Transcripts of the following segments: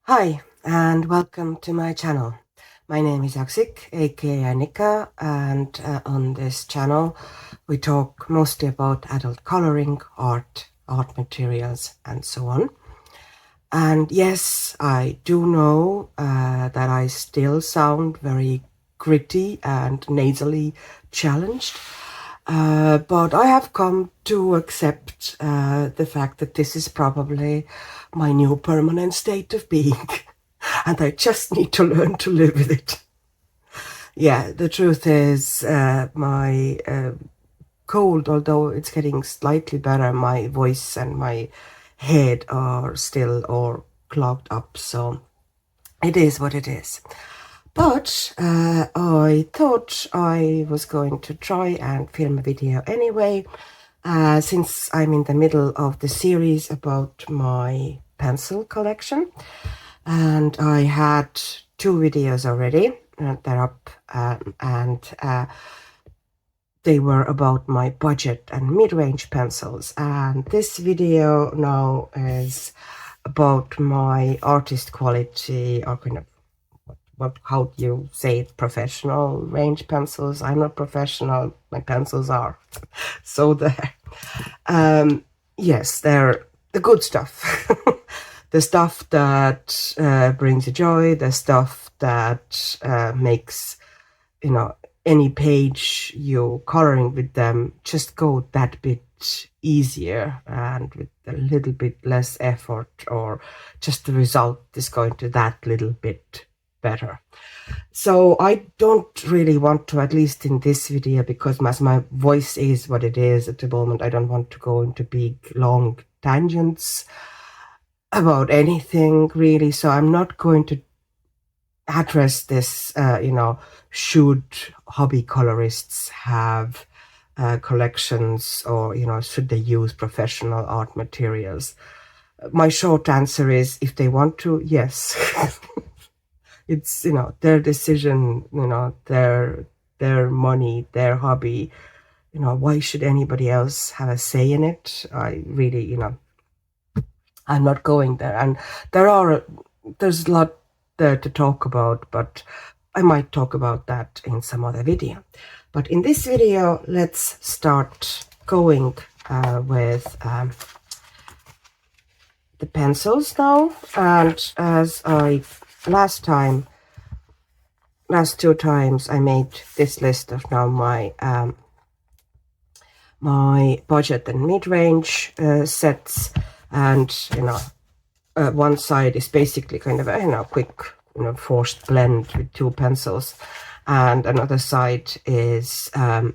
Hi, and welcome to my channel. My name is Aksik, aka Annika, and on this channel we talk mostly about adult coloring, art materials, and so on. And yes, I do know that I still sound very gritty and nasally challenged, but I have come to accept the fact that this is probably my new permanent state of being, and I just need to learn to live with it. Yeah, the truth is, my cold, although it's getting slightly better, my voice and my head are still all clogged up, so it is what it is. But I thought I was going to try and film a video anyway, since I'm in the middle of the series about my pencil collection, and I had 2 videos already, and they're up, and they were about my budget and mid-range pencils, and this video now is about my artist quality, or kind of how do you say it, professional range pencils. I'm not professional, my pencils are. So there. Yes, they're the good stuff. The stuff that brings you joy, the stuff that makes, any page you're coloring with them just go that bit easier and with a little bit less effort, or just the result is going to that little bit better. So I don't really want to, at least in this video, because my voice is what it is at the moment, I don't want to go into big long tangents about anything really. So I'm not going to address this, should hobby colorists have collections, or, should they use professional art materials? My short answer is, if they want to, yes. It's, their decision, their money, their hobby. Why should anybody else have a say in it? I really, I'm not going there. And there's a lot there to talk about, but I might talk about that in some other video. But in this video, let's start going with the pencils now. And as last 2 times I made this list of now my my budget and mid-range sets, and one side is basically kind of a quick forced blend with 2 pencils, and another side is I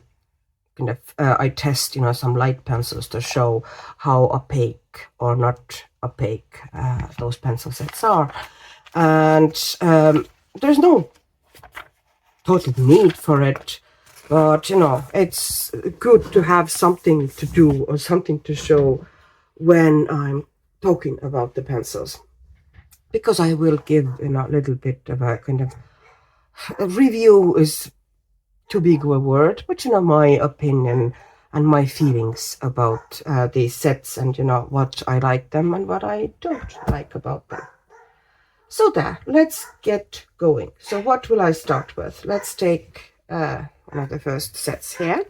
test some light pencils to show how opaque or not opaque those pencil sets are. And there's no total need for it, but it's good to have something to do or something to show when I'm talking about the pencils, because I will give a little bit of a kind of a review is too big of a word, but my opinion and my feelings about these sets, and what I like them and what I don't like about them. So there, let's get going. So what will I start with? Let's take one of the first sets here.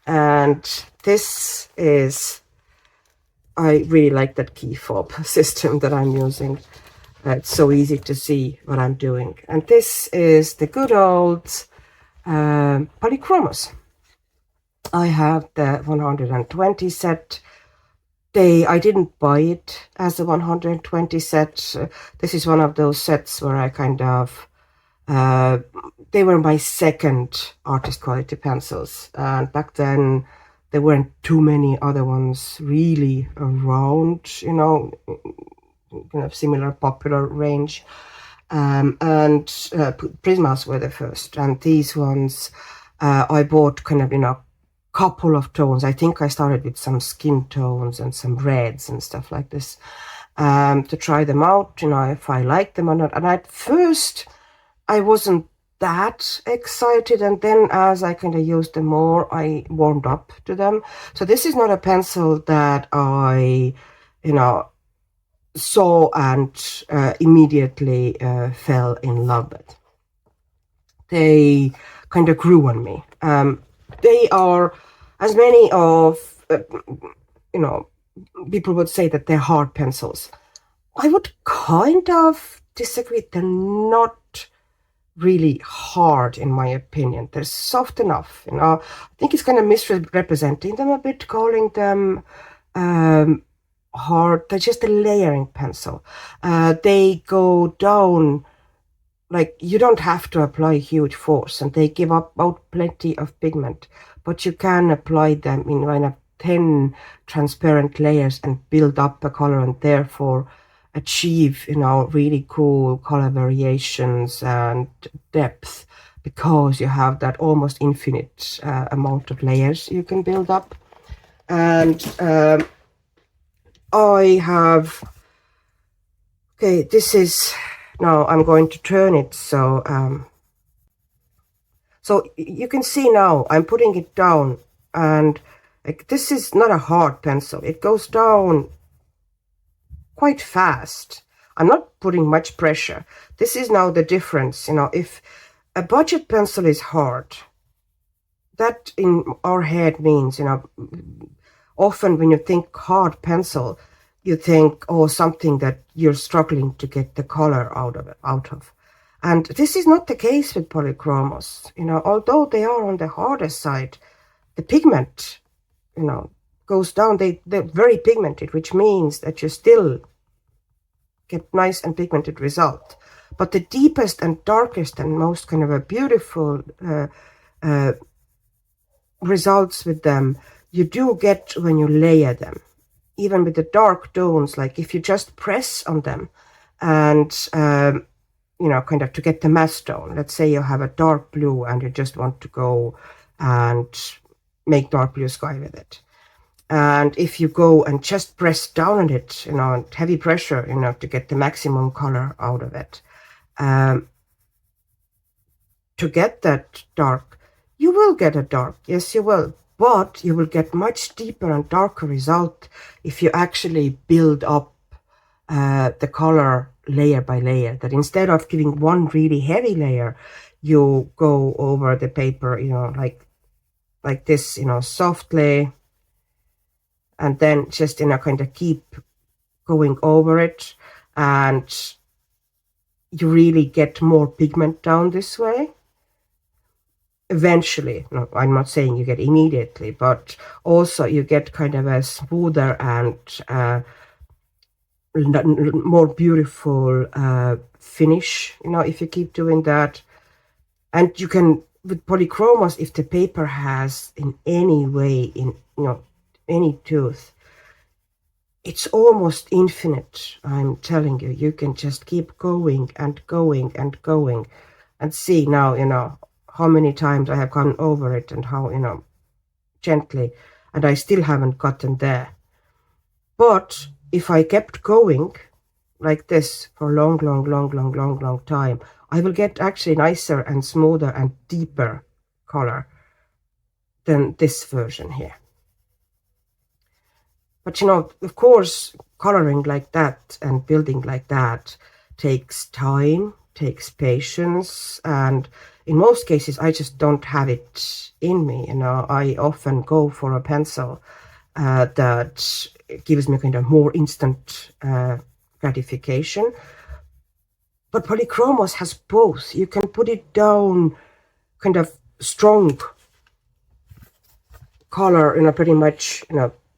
And this is, I really like that key fob system that I'm using. It's so easy to see what I'm doing. And this is the good old Polychromos. I have the 120 set. I didn't buy it as a 120 set. This is one of those sets where I kind of, they were my second artist quality pencils. And back then, there weren't too many other ones really around, similar popular range. And Prismas were the first. And these ones, I bought kind of, couple of tones. I think I started with some skin tones and some reds and stuff like this, to try them out, if I like them or not. And at first I wasn't that excited, and then as I kind of used them more, I warmed up to them. So this is not a pencil that I saw and immediately fell in love with. They kind of grew on me. They are, as many of, people would say that they're hard pencils. I would kind of disagree. They're not really hard, in my opinion. They're soft enough. I think it's kind of misrepresenting them a bit, calling them hard. They're just a layering pencil. They go down, like, you don't have to apply huge force, and they give up out plenty of pigment, but you can apply them in kind of thin transparent layers and build up a color, and therefore achieve really cool color variations and depth, because you have that almost infinite amount of layers you can build up. And I have, okay, this is, now I'm going to turn it so so you can see now I'm putting it down, and like, this is not a hard pencil. It goes down quite fast. I'm not putting much pressure. This is now the difference. If a budget pencil is hard, that in our head means, often when you think hard pencil, you think, oh, something that you're struggling to get the color out of. And this is not the case with Polychromos. Although they are on the harder side, the pigment, goes down. They're very pigmented, which means that you still get nice and pigmented result. But the deepest and darkest and most kind of a beautiful results with them, you do get when you layer them. Even with the dark tones, like if you just press on them and, kind of to get the mass tone. Let's say you have a dark blue and you just want to go and make dark blue sky with it. And if you go and just press down on it, heavy pressure, to get the maximum color out of it, to get that dark, you will get a dark, yes, you will. But you will get much deeper and darker result if you actually build up the color layer by layer. That instead of giving one really heavy layer, you go over the paper, like this, softly, and then just kind of keep going over it, and you really get more pigment down this way. Eventually, no, I'm not saying you get immediately, but also you get kind of a smoother and more beautiful finish, if you keep doing that. And you can, with Polychromos, if the paper has in any way, any tooth, it's almost infinite. I'm telling you, you can just keep going and going and going, and see now, how many times I have gone over it and how, gently, and I still haven't gotten there. But if I kept going like this for a long time, I will get actually nicer and smoother and deeper color than this version here. But, of course, coloring like that and building like that takes time, takes patience, and in most cases, I just don't have it in me. I often go for a pencil that gives me kind of more instant gratification. But Polychromos has both. You can put it down kind of strong color, pretty much,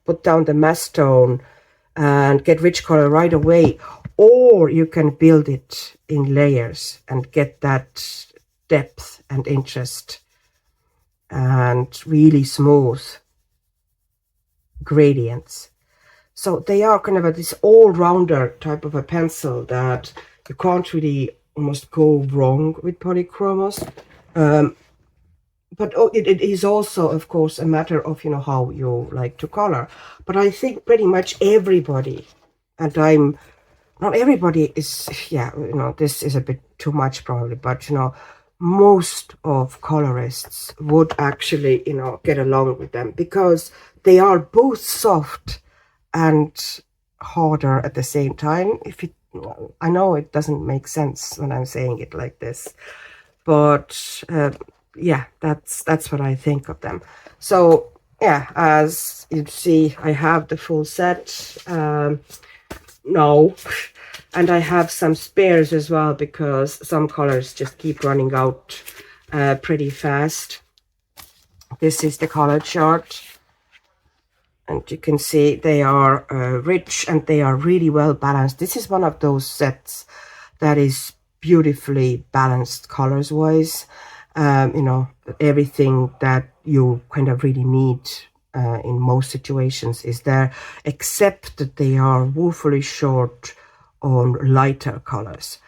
put down the mass tone and get rich color right away. Or you can build it in layers and get that depth and interest and really smooth gradients. So they are kind of this all-rounder type of a pencil that you can't really almost go wrong with Polychromos. But it is also, of course, a matter of, how you like to color. But I think pretty much everybody, and not everybody is, this is a bit too much probably, but, most of colorists would actually, get along with them, because they are both soft and harder at the same time. I know it doesn't make sense when I'm saying it like this, but yeah, that's what I think of them. So yeah, as you see, I have the full set now, and I have some spares as well because some colors just keep running out pretty fast. This is the color chart, and you can see they are rich and they are really well balanced. This is one of those sets that is beautifully balanced colors wise. You know, everything that you kind of really need in most situations is there, except that they are woefully short on lighter colors,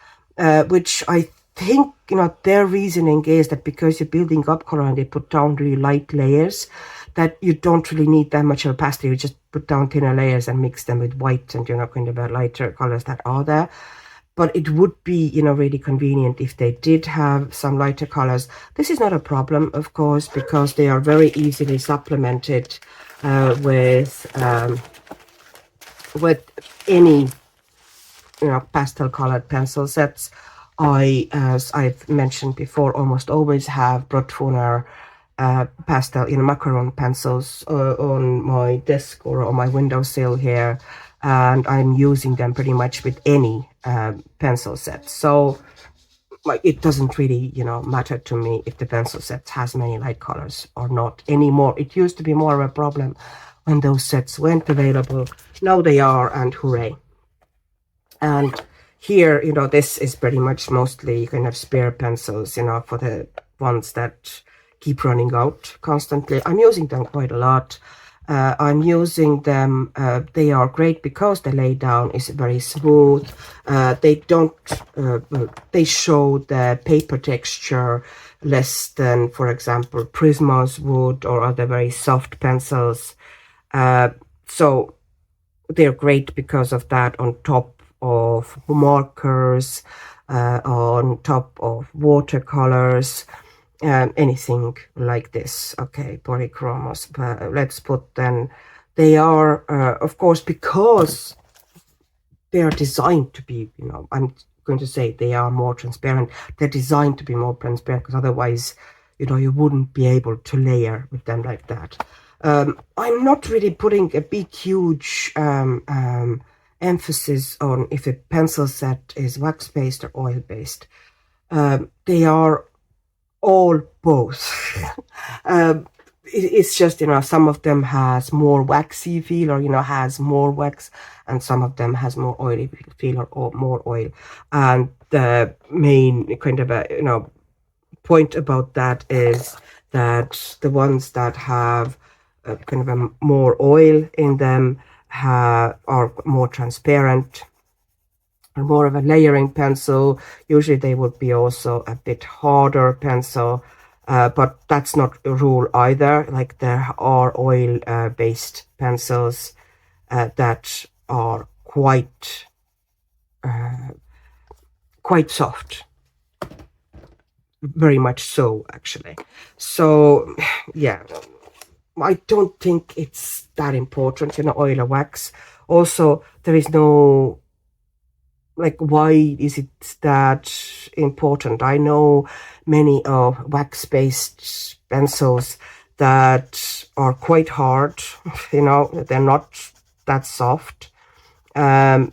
which I think, you know, their reasoning is that because you're building up color and they put down really light layers, that you don't really need that much opacity. You just put down thinner layers and mix them with white, and you're not going to have lighter colors that are there. But it would be, you know, really convenient if they did have some lighter colors. This is not a problem, of course, because they are very easily supplemented with any, you know, pastel colored pencil sets. As I've mentioned before, almost always have Brottoner pastel, you know, macaron pencils on my desk or on my windowsill here, and I'm using them pretty much with any pencil set. So like, it doesn't really, you know, matter to me if the pencil set has many light colors or not anymore. It used to be more of a problem when those sets weren't available. Now they are, and hooray. And here, you know, this is pretty much mostly kind of spare pencils, you know, for the ones that keep running out constantly. I'm using them quite a lot. I'm using them, they are great because the lay down is very smooth. They don't, they show the paper texture less than, for example, Prismos would, or other very soft pencils. So they're great because of that, on top of markers, on top of watercolors, anything like this. Okay, Polychromos. Let's put then, they are, of course, because they are designed to be, you know, I'm going to say they are more transparent. They're designed to be more transparent because otherwise, you know, you wouldn't be able to layer with them like that. I'm not really putting a big, huge emphasis on if a pencil set is wax-based or oil-based. They are all both. It's just, you know, some of them has more waxy feel, or, you know, has more wax, and some of them has more oily feel, or more oil. And the main kind of, you know, point about that is that the ones that have kind of a more oil in them are more transparent, and more of a layering pencil. Usually they would be also a bit harder pencil, but that's not a rule either. Like, there are oil based pencils that are quite soft, very much so, actually. So yeah, I don't think it's that important, you know, oil or wax. Also, there is no, like, why is it that important? I know many of wax-based pencils that are quite hard, you know, they're not that soft. And,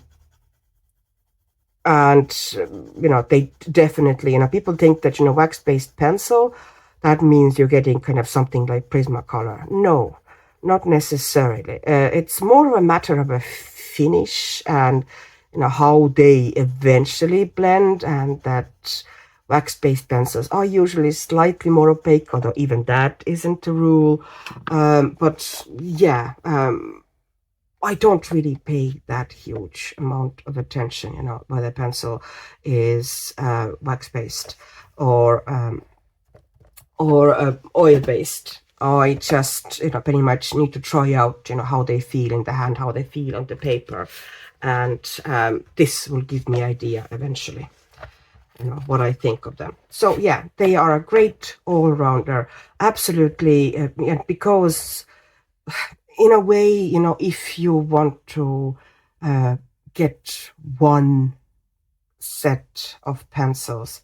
you know, they definitely, you know, people think that, you know, wax-based pencil, that means you're getting kind of something like Prismacolor. No, not necessarily. It's more of a matter of a finish and, you know, how they eventually blend, and that wax-based pencils are usually slightly more opaque, although even that isn't the rule. But yeah, I don't really pay that huge amount of attention, you know, whether pencil is wax-based or oil-based. I just, you know, pretty much need to try out, you know, how they feel in the hand, how they feel on the paper, and this will give me idea eventually, you know, what I think of them. So yeah, they are a great all-rounder, absolutely, because in a way, you know, if you want to get one set of pencils.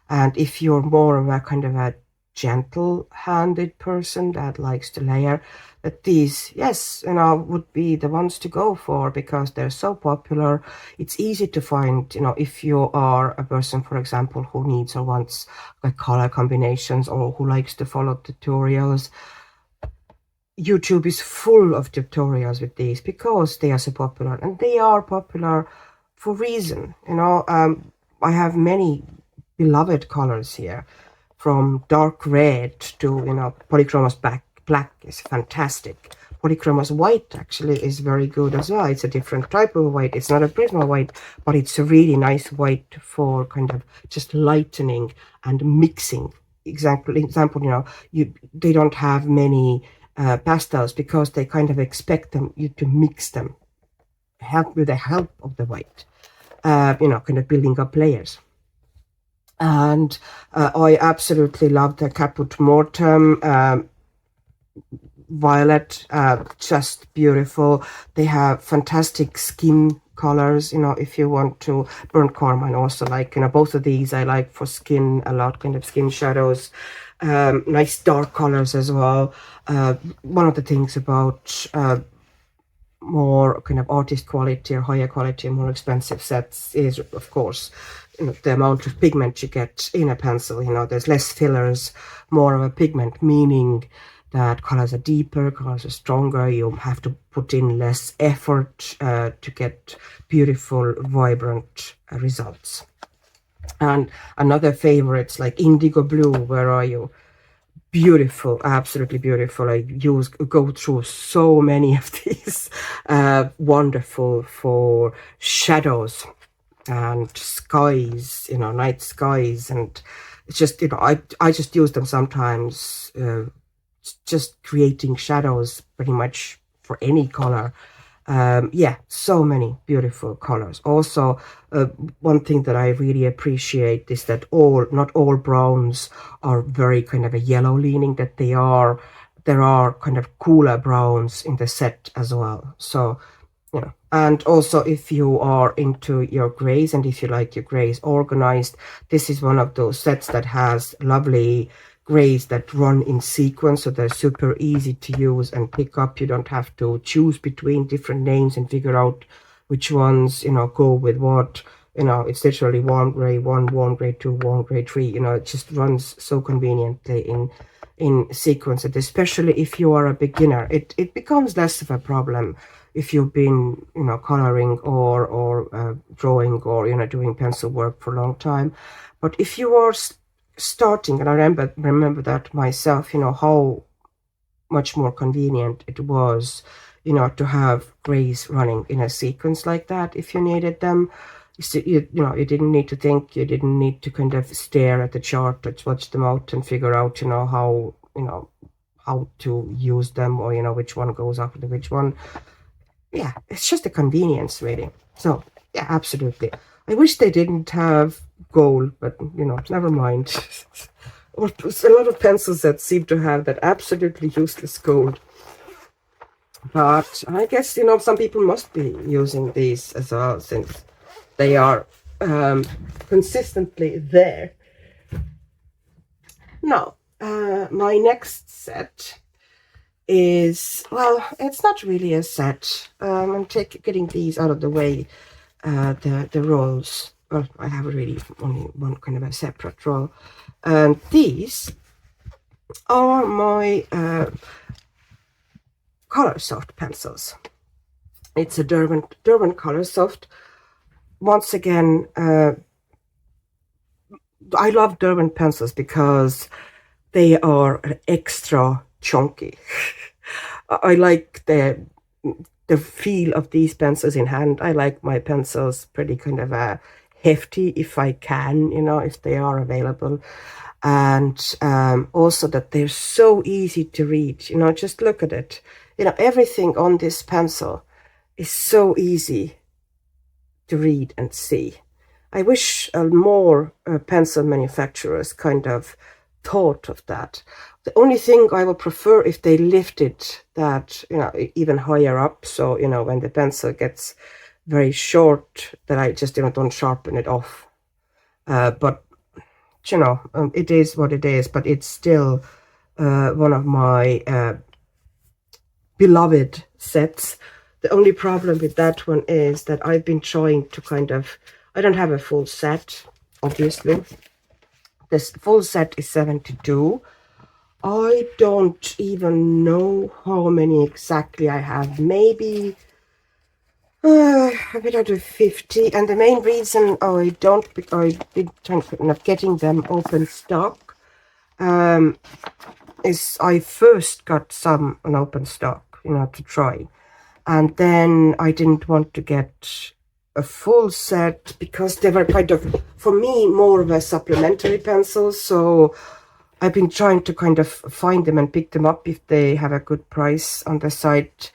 And if you're more of a kind of a gentle-handed person that likes to layer, that these, yes, would be the ones to go for, because they're so popular. It's easy to find, if you are a person, for example, who needs or wants like color combinations, or who likes to follow tutorials. YouTube is full of tutorials with these because they are so popular, and they are popular for reason. I have many beloved colors here, from dark red to Polychromos black is fantastic. Polychromos white actually is very good as well. It's a different type of white. It's not a Prisma white, but it's a really nice white for kind of just lightening and mixing. Example, they don't have many pastels because they kind of expect you to mix them, help with the help of the white, kind of building up layers. And I absolutely love the Caput Mortem violet, just beautiful. They have fantastic skin colors, if you want to. Burnt carmine also, like, both of these I like for skin a lot, kind of skin shadows. Nice dark colors as well. One of the things about more kind of artist quality or higher quality and more expensive sets is, of course, the amount of pigment you get in a pencil. There's less fillers, more of a pigment, meaning that colors are deeper, colors are stronger. You have to put in less effort to get beautiful, vibrant results. And another favorites like indigo blue, where are you? Beautiful, absolutely beautiful. I go through so many of these. Wonderful for shadows and skies, night skies. And it's just, I just use them sometimes, just creating shadows pretty much for any color. Yeah, so many beautiful colors. Also, one thing that I really appreciate is that not all browns are very kind of a yellow leaning, that there are kind of cooler browns in the set as well. So, and also if you are into your grays and if you like your grays organized, this is one of those sets that has lovely grays that run in sequence, so they're super easy to use and pick up. You don't have to choose between different names and figure out which ones go with what. It's literally warm gray 1, warm gray 2, warm gray 3. It just runs so conveniently in sequence. And especially if you are a beginner, it becomes less of a problem if you've been coloring or drawing or doing pencil work for a long time. But if you are starting, and I remember that myself, how much more convenient it was, to have grays running in a sequence like that if you needed them. You didn't need to think, you didn't need to kind of stare at the chart or swatch them out and figure out, how to use them, or which one goes after which one. Yeah, it's just a convenience, really. So yeah, absolutely. I wish they didn't have gold, but never mind. Or a lot of pencil sets seem to have that absolutely useless gold. But I guess some people must be using these as well, since they are consistently there. Now, my next set is, well, it's not really a set. I'm getting these out of the way. The rolls. Well, I have really only one kind of a separate roll. And these are my Coloursoft pencils. It's a Derwent Coloursoft. Once again, I love Derwent pencils because they are extra chunky. I like the feel of these pencils in hand. I like my pencils pretty kind of hefty if I can, if they are available. And also that they're so easy to read. Just look at it. Everything on this pencil is so easy to read and see. I wish more pencil manufacturers kind of thought of that. The only thing I would prefer if they lifted that, even higher up. So, when the pencil gets very short that I just don't sharpen it off. But you know, it is what it is. But it's still one of my beloved sets. The only problem with that one is that I've been trying to kind of, I don't have a full set, obviously. This full set is 72. I don't even know how many exactly I have. Maybe a bit under 50. And the main reason I've been trying of getting them open stock is I first got some on open stock, you know, to try. And then I didn't want to get a full set because they were kind of, for me, more of a supplementary pencil. So I've been trying to kind of find them and pick them up if they have a good price on the site,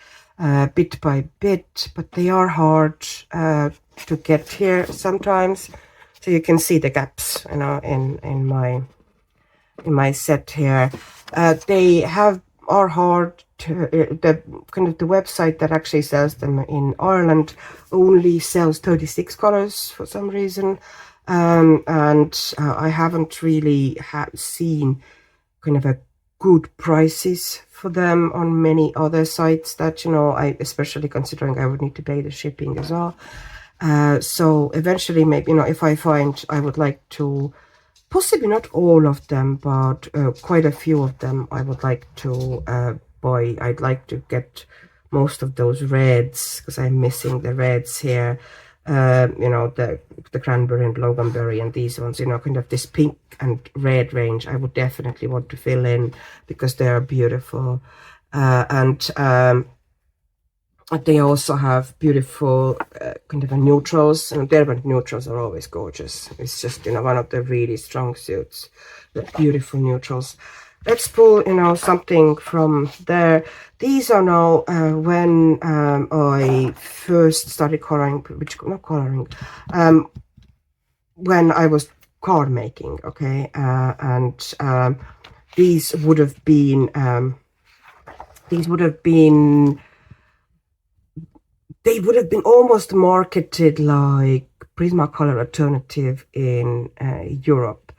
bit by bit. But they are hard to get here sometimes. So you can see the gaps, you know, in my set here. They are hard to, the kind of the website that actually sells them in Ireland only sells 36 colors for some reason, and I haven't really seen kind of a good prices for them on many other sites that, you know, I especially considering I would need to pay the shipping as well. So eventually, maybe, you know, if I find, I would like to, possibly not all of them, but quite a few of them I would like to buy. I'd like to get most of those reds because I'm missing the reds here. You know, the cranberry and loganberry and these ones, you know, kind of this pink and red range I would definitely want to fill in because they are beautiful. And they also have beautiful kind of a neutrals, and Derwent neutrals are always gorgeous. It's just, you know, one of the really strong suits, the beautiful neutrals. Let's pull, you know, something from there. These are now when I first started coloring, when I was card making, okay, and these would have been they would have been almost marketed like Prismacolor alternative in Europe,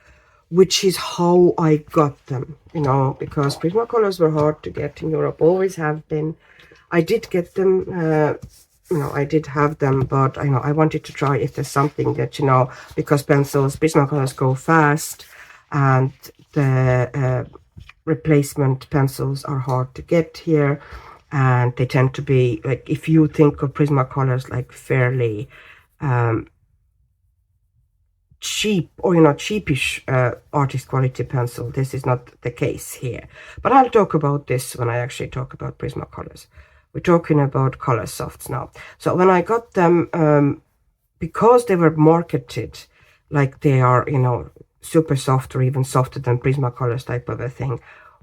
which is how I got them, you know, because Prismacolors were hard to get in Europe, always have been. I did get them, you know, I did have them, but I know I wanted to try if there's something that, you know, because Prismacolors go fast and the replacement pencils are hard to get here. And they tend to be, like, if you think of Prismacolors like fairly cheap, or, you know, cheapish artist quality pencil, this is not the case here. But I'll talk about this when I actually talk about Prismacolors. We're talking about Colorsofts now. So when I got them, because they were marketed like they are, you know, super soft or even softer than Prismacolors type of a thing,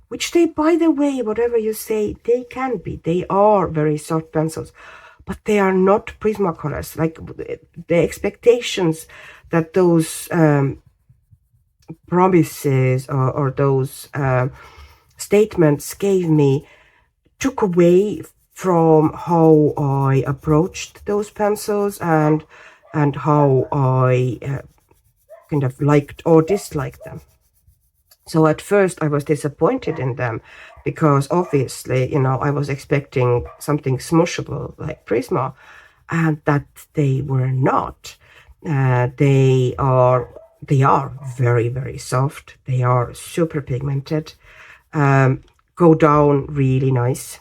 which they, by the way, whatever you say, they can be. They are very soft pencils, but they are not Prismacolors. Like, the expectations that those promises or those statements gave me took away from how I approached those pencils and how I kind of liked or disliked them. So at first I was disappointed in them because obviously, you know, I was expecting something smushable like Prisma, and that they were not. They are very, very soft. They are super pigmented, go down really nice,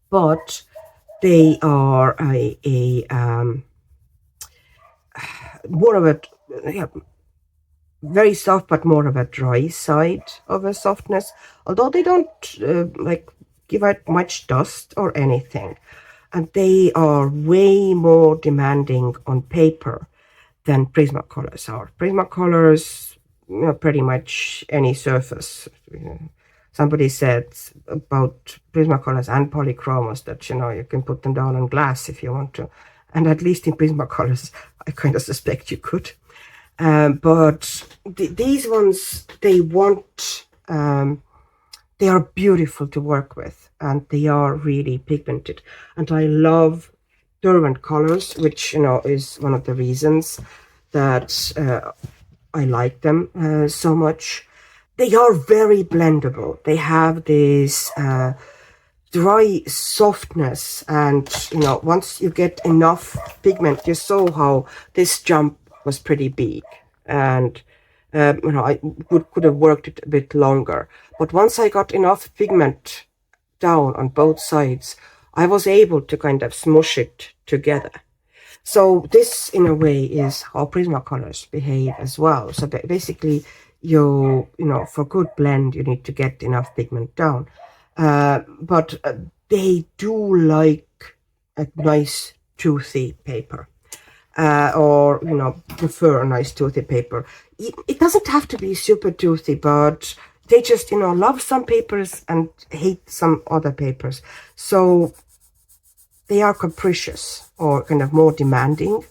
but they are more of a, yeah, very soft, but more of a dry side of a softness, although they don't like give out much dust or anything. And they are way more demanding on paper than Prismacolors are. Prismacolors, you know, pretty much any surface. Somebody said about Prismacolors and Polychromos that, you know, you can put them down on glass if you want to. And at least in Prismacolors, I kind of suspect you could. But these ones, they are beautiful to work with, and they are really pigmented. And I love Derwent colors, which, is one of the reasons that I like them so much. They are very blendable. They have this dry softness, and once you get enough pigment, you saw how this jump was pretty big, and I could have worked it a bit longer, but once I got enough pigment down on both sides, I was able to kind of smush it together. So this, in a way, is how Prismacolors behave as well. So basically, for good blend, you need to get enough pigment down. But they do like a nice toothy paper, or prefer a nice toothy paper. It doesn't have to be super toothy, but they just love some papers and hate some other papers. So they are capricious or kind of more demanding.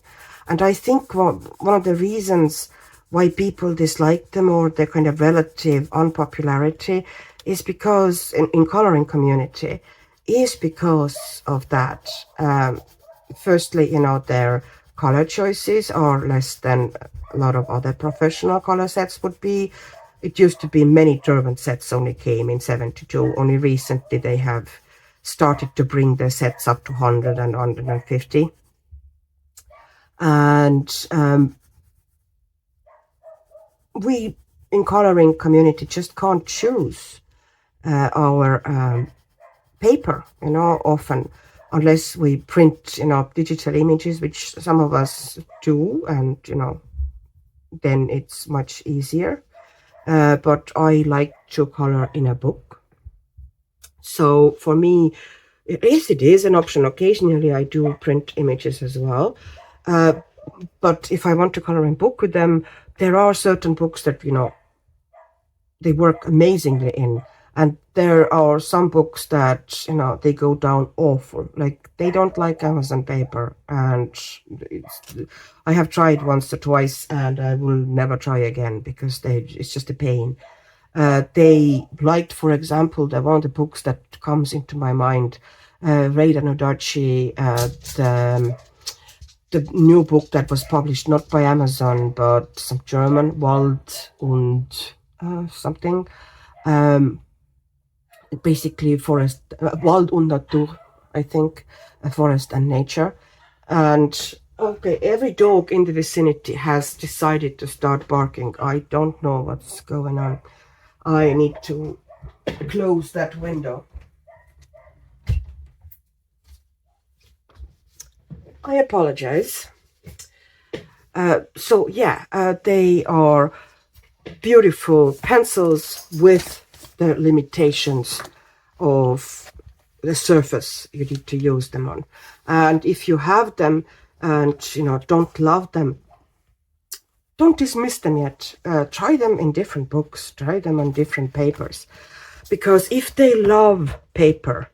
And I think one of the reasons why people dislike them, or their kind of relative unpopularity, is because in coloring community, is because of that. Firstly, their color choices are less than a lot of other professional color sets would be. It used to be many Derwent sets only came in 72. Only recently they have started to bring the sets up to 100 and 150. And we in coloring community just can't choose our paper, often, unless we print, digital images, which some of us do, and, then it's much easier. But I like to color in a book. So for me, yes, it is an option. Occasionally I do print images as well. But if I want to color in book with them, there are certain books that, they work amazingly in. And there are some books that, they go down awful. Like, they don't like Amazon paper. And I have tried once or twice, and I will never try again, because it's just a pain. They liked, for example, one of the books that comes into my mind, Radha Nodachi, the new book that was published not by Amazon, but some German, Wald und something. Basically forest, Wald und Natur, I think, forest and nature. And okay, every dog in the vicinity has decided to start barking. I don't know what's going on. I need to close that window. I apologize. So yeah, they are beautiful pencils with the limitations of the surface you need to use them on. And if you have them and don't love them, don't dismiss them yet. Try them in different books, try them on different papers, because if they love paper,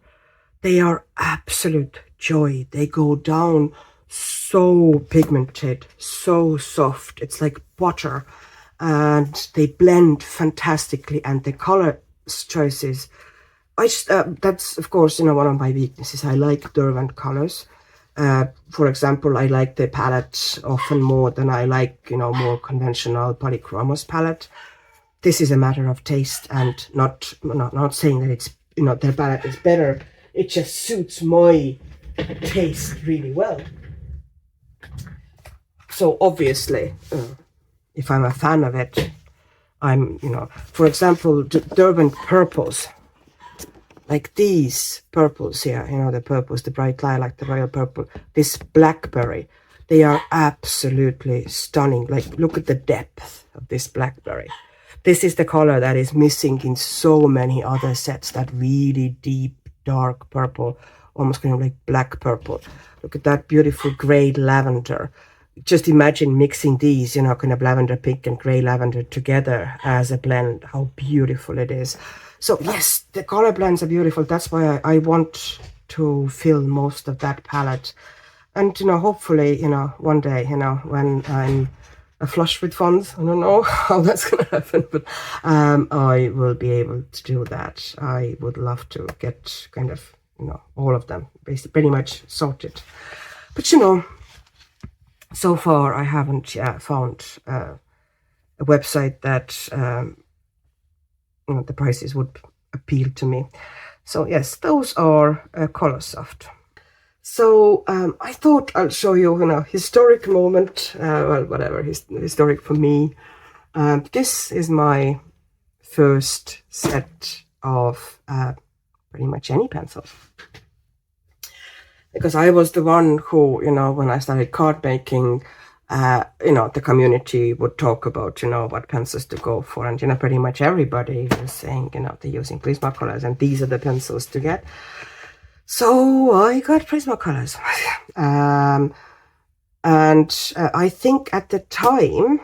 they are absolute joy. They go down so pigmented, so soft, it's like butter, and they blend fantastically. And the color choices, that's of course one of my weaknesses. I like Derwent colors. For example, I like the palette often more than I like more conventional Polychromos palette. This is a matter of taste, and not saying that it's their palette is better. It just suits my taste really well. So obviously, if I'm a fan of it, I'm for example, Derwent purples, like these purples here, the purples, the bright lilac, the royal purple, this blackberry, they are absolutely stunning. Like, look at the depth of this blackberry. This is the color that is missing in so many other sets, that really deep, dark purple, almost kind of like black purple. Look at that beautiful gray lavender. Just imagine mixing these, kind of lavender pink and gray lavender together as a blend, how beautiful it is. So yes, the color blends are beautiful. That's why I want to fill most of that palette. And, hopefully, one day, when I'm flush with funds, I don't know how that's going to happen, but I will be able to do that. I would love to get kind of, all of them, basically pretty much sorted. But you know, so far I haven't found a website that you know, the prices would appeal to me. So yes, those are Coloursoft. So I thought I'll show you, you know, historic moment. Well, whatever, historic for me. This is my first set of pretty much any pencil, because I was the one who, you know, when I started card making, you know, the community would talk about, you know, what pencils to go for, and you know, pretty much everybody was saying, you know, they're using Prismacolors and these are the pencils to get. So I got Prismacolors. And I think at the time,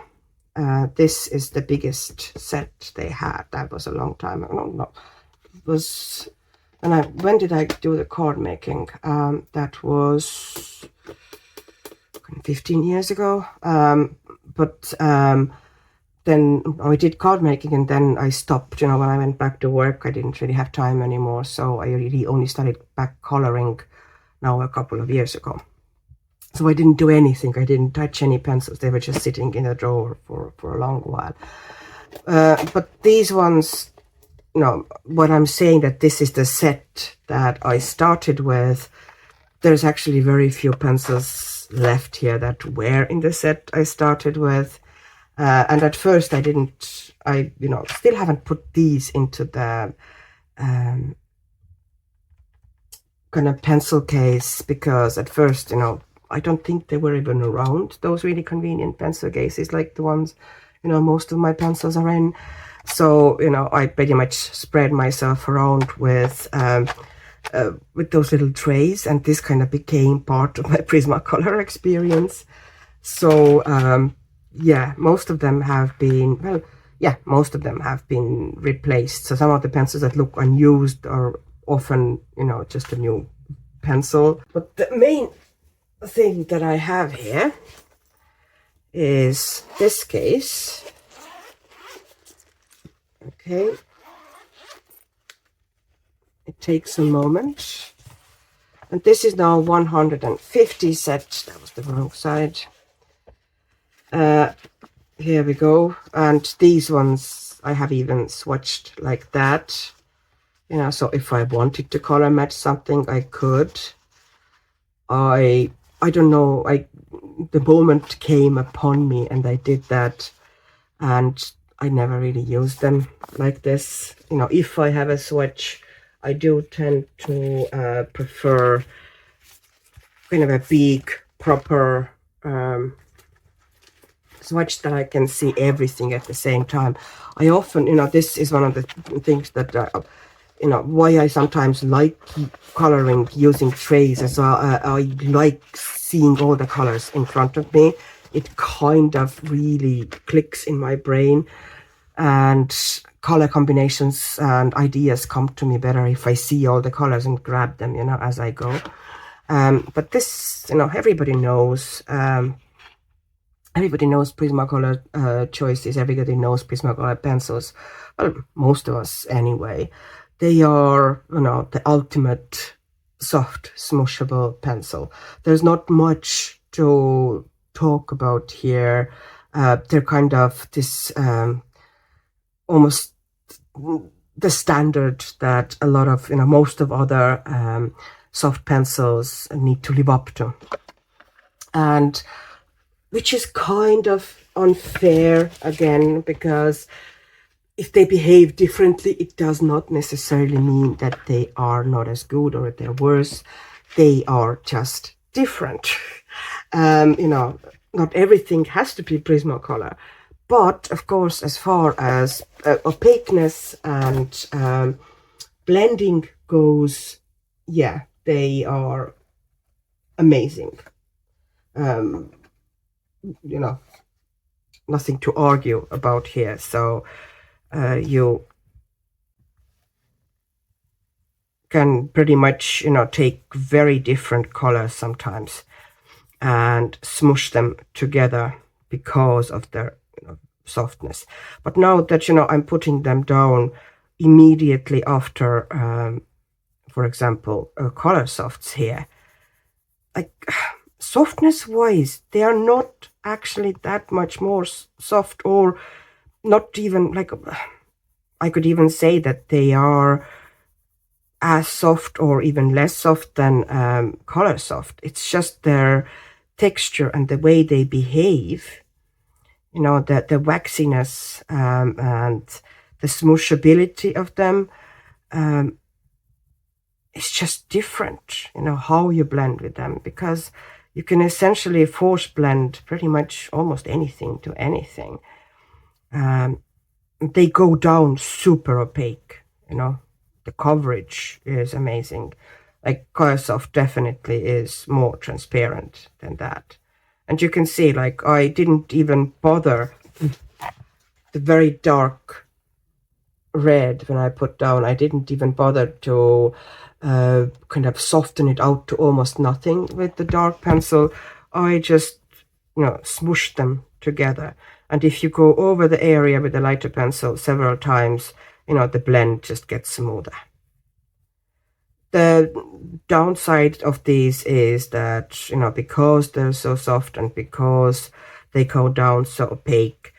this is the biggest set they had. That was a long time ago. No, it was when did I do the card making? That was 15 years ago. But then I did card making, and then I stopped. You know, when I went back to work, I didn't really have time anymore. So I really only started back coloring now a couple of years ago. So I didn't do anything. I didn't touch any pencils. They were just sitting in a drawer for a long while. But these ones, you know, what I'm saying, that this is the set that I started with. There's actually very few pencils left here that were in the set I started with. And at first I didn't, you know, still haven't put these into the kind of pencil case, because at first, you know, I don't think they were even around, those really convenient pencil cases like the ones, you know, most of my pencils are in. So, you know, I pretty much spread myself around with those little trays, and this kind of became part of my Prismacolor experience. So, yeah, most of them have been, well, yeah, most of them have been replaced. So some of the pencils that look unused are often, you know, just a new pencil. But the main thing that I have here is this case. Okay, it takes a moment, and this is now 150 set. That was the wrong side. Here we go. And these ones I have even swatched like that, you know, so if I wanted to color match something, I could. I don't know, the moment came upon me and I did that, and I never really used them like this. You know, if I have a swatch, I do tend to prefer kind of a big, proper swatch that I can see everything at the same time. I often, you know, this is one of the things that you know, why I sometimes like coloring using trays as well. I like seeing all the colors in front of me. It kind of really clicks in my brain, and color combinations and ideas come to me better if I see all the colors and grab them, you know, as I go. But this, you know, everybody knows Prismacolor choices. Everybody knows Prismacolor pencils. Well, most of us anyway. They are, you know, the ultimate soft, smushable pencil. There's not much to talk about here. They're kind of this almost the standard that a lot of, you know, most of other soft pencils need to live up to. And which is kind of unfair again, because if they behave differently, it does not necessarily mean that they are not as good or they're worse. They are just different. You know, not everything has to be Prismacolor. But, of course, as far as opaqueness and blending goes, yeah, they are amazing. You know, nothing to argue about here. So you can pretty much, you know, take very different colors sometimes and smush them together because of their, you know, softness. But now that, you know, I'm putting them down immediately after, for example, Colorsofts here, like softness wise, they are not actually that much more soft, or not even like, I could even say that they are as soft or even less soft than Coloursoft. It's just their texture and the way they behave, you know, the waxiness and the smooshability of them. It's just different, you know, how you blend with them, because you can essentially force blend pretty much almost anything to anything. They go down super opaque, you know, the coverage is amazing. Like Coloursoft definitely is more transparent than that. And you can see, like, I didn't even bother the very dark red when I put down. I didn't even bother to kind of soften it out to almost nothing with the dark pencil. I just, you know, smooshed them together. And if you go over the area with the lighter pencil several times, you know, the blend just gets smoother. The downside of these is that, you know, because they're so soft and because they go down so opaque,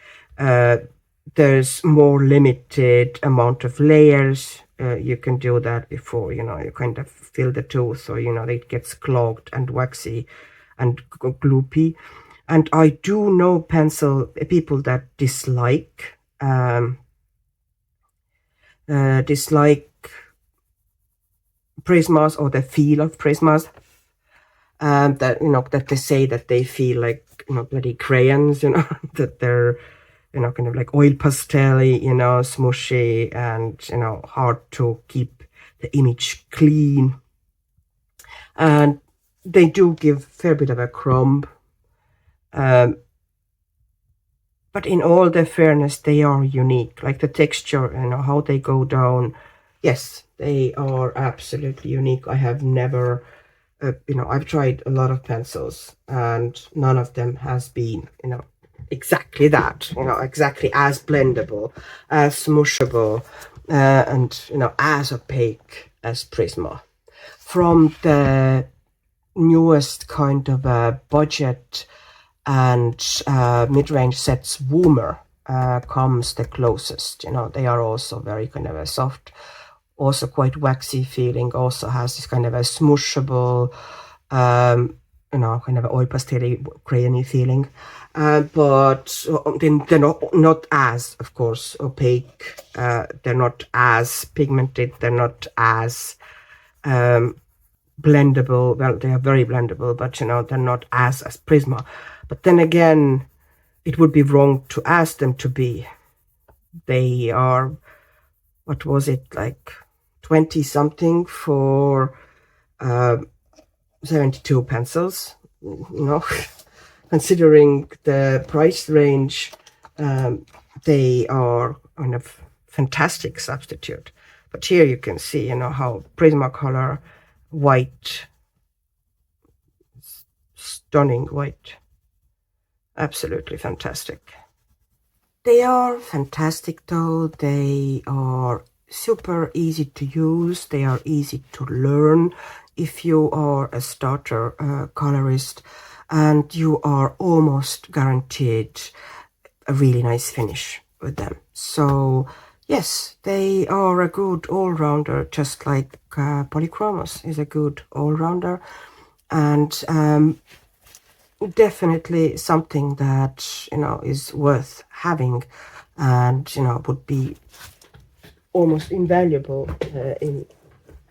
there's more limited amount of layers you can do that before, you know, you kind of fill the tooth, or, you know, it gets clogged and waxy and gloopy. And I do know people that dislike Prismas, or the feel of Prismas, that, you know, that they say that they feel like, you know, bloody crayons, you know, that they're, you know, kind of like oil pastel-y, you know, smushy, and, you know, hard to keep the image clean. And they do give a fair bit of a crumb. But in all their fairness, they are unique. Like the texture, you know, how they go down. Yes, they are absolutely unique. I have never, you know, I've tried a lot of pencils, and none of them has been, you know, exactly that, you know, exactly as blendable, as smushable, and, you know, as opaque as Prisma. From the newest kind of budget and mid-range sets, Woomer comes the closest. You know, they are also very kind of a soft, also quite waxy feeling, also has this kind of a smooshable, you know, kind of oil pastel-y, crayony feeling. But then they're not as, of course, opaque. They're not as pigmented. They're not as blendable. Well, they are very blendable, but, you know, they're not as Prisma. But then again, it would be wrong to ask them to be. They are, what was it, like 20 something for 72 pencils, you know. Considering the price range, they are kind of fantastic substitute. But here you can see, you know, how Prismacolor white, stunning white, absolutely fantastic. They are fantastic though. They are super easy to use. They are easy to learn if you are a starter colorist, and you are almost guaranteed a really nice finish with them. So yes, they are a good all-rounder, just like Polychromos is a good all-rounder, and definitely something that, you know, is worth having, and, you know, would be almost invaluable in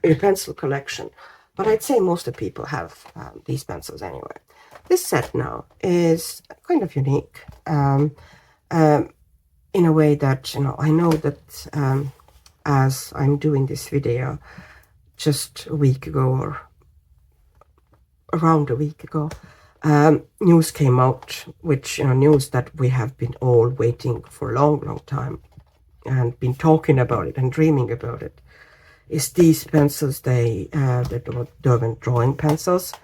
a pencil collection. But I'd say most of the people have these pencils anyway. This set now is kind of unique in a way that, you know, I know that as I'm doing this video, just a week ago, or around a week ago, news came out, which, you know, news that we have been all waiting for a long time and been talking about it and dreaming about it, is these pencils. They the Derwent Drawing pencils.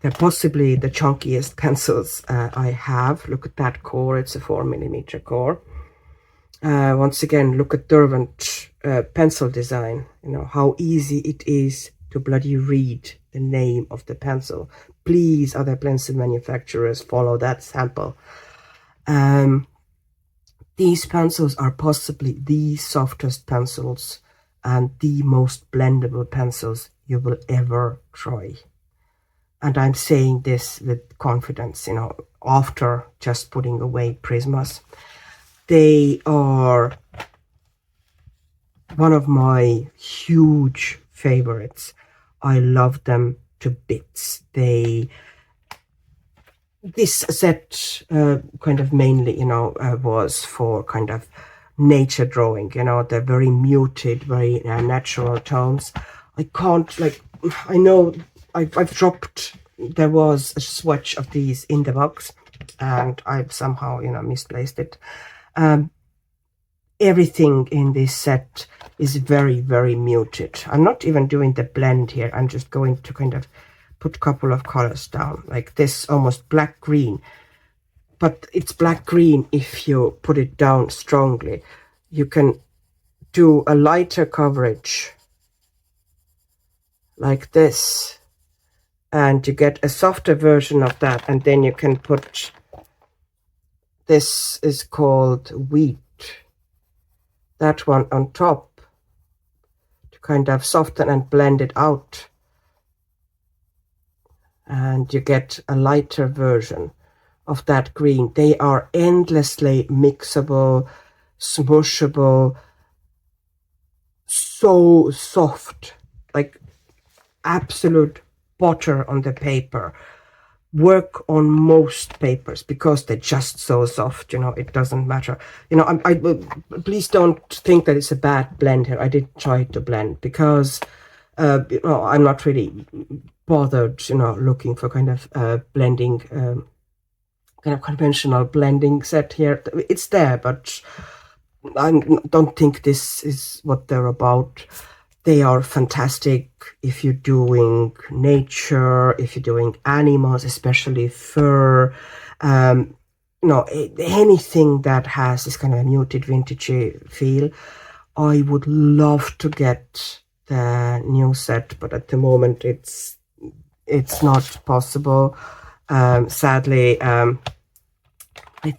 They're possibly the chunkiest pencils I have. Look at that core, it's a 4mm core. Once again, look at Derwent pencil design, you know, how easy it is to bloody read the name of the pencil. Please, other pencil manufacturers, follow that sample. These pencils are possibly the softest pencils and the most blendable pencils you will ever try. And I'm saying this with confidence, after just putting away Prismas. They are one of my huge favorites. I love them to bits. This set kind of mainly, was for kind of nature drawing, they're very muted, very natural tones. I can't, I know I've dropped, there was a swatch of these in the box and I've somehow, misplaced it. Everything in this set is very, very muted. I'm not even doing the blend here. I'm just going to kind of put a couple of colors down, like this almost black green. But it's black green if you put it down strongly. You can do a lighter coverage like this, and you get a softer version of that, and then you can put, this is called wheat, that one on top to kind of soften and blend it out, and you get a lighter version of that green. They are endlessly mixable, smushable, so soft, like absolute butter on the paper. Work on most papers because they're just so soft, it doesn't matter. Please don't think that it's a bad blend here. I did try to blend because I'm not really bothered, looking for kind of blending, kind of conventional blending set here. It's there, but I don't think this is what they're about. They are fantastic if you're doing nature, if you're doing animals, especially fur, anything that has this kind of a muted vintagey feel. I would love to get the new set, but at the moment it's not possible. Sadly, I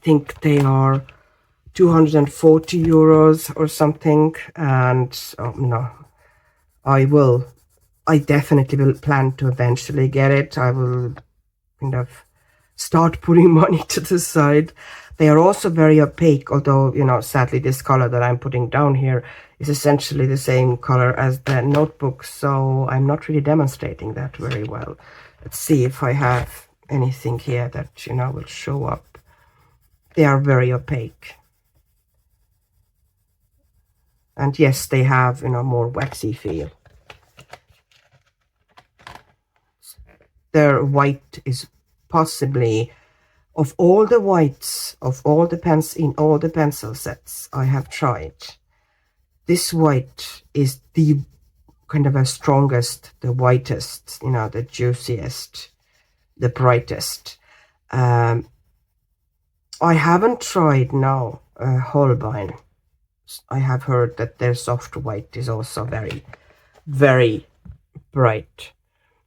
think they are 240 euros or something, and I definitely will plan to eventually get it. I will kind of start putting money to the side. They are also very opaque, although, sadly this color that I'm putting down here is essentially the same color as the notebook, so I'm not really demonstrating that very well. Let's see if I have anything here that, will show up. They are very opaque. And yes, they have, more waxy feel. Their white is possibly, of all the whites, of all the pens in all the pencil sets I have tried, this white is the kind of a strongest, the whitest, the juiciest, the brightest. I haven't tried now Holbein. I have heard that their soft white is also very, very bright,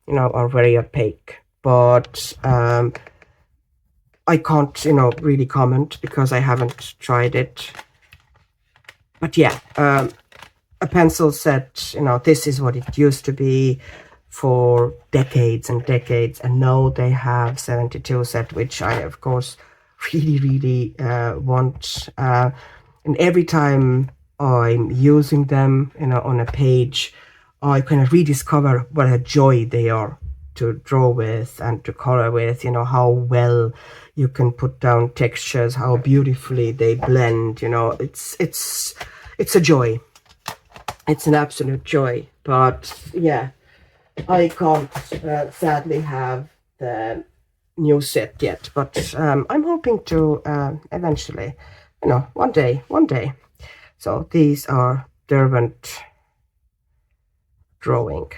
or very opaque. But I can't, really comment because I haven't tried it. But yeah, a pencil set, this is what it used to be for decades and decades. And now they have 72 set, which I, of course, really, really want. And every time I'm using them, on a page, I kind of rediscover what a joy they are to draw with and to color with, how well you can put down textures, how beautifully they blend, it's a joy. It's an absolute joy. But yeah, I can't sadly have the new set yet, but I'm hoping to eventually, one day. So these are Derwent Drawing.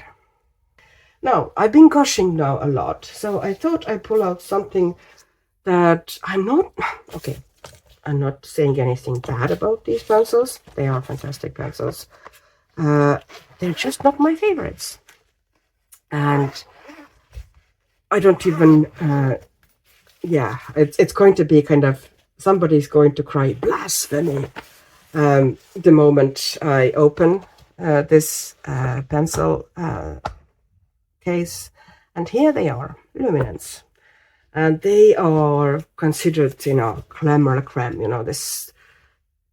Now, I've been gushing now a lot, so I thought I'd pull out something that I'm not saying anything bad about these pencils. They are fantastic pencils. They're just not my favorites. And I don't even, yeah, it's going to be kind of, somebody's going to cry blasphemy the moment I open this pencil case. And here they are, Luminance. And they are considered, you know, creme or creme, you know, this,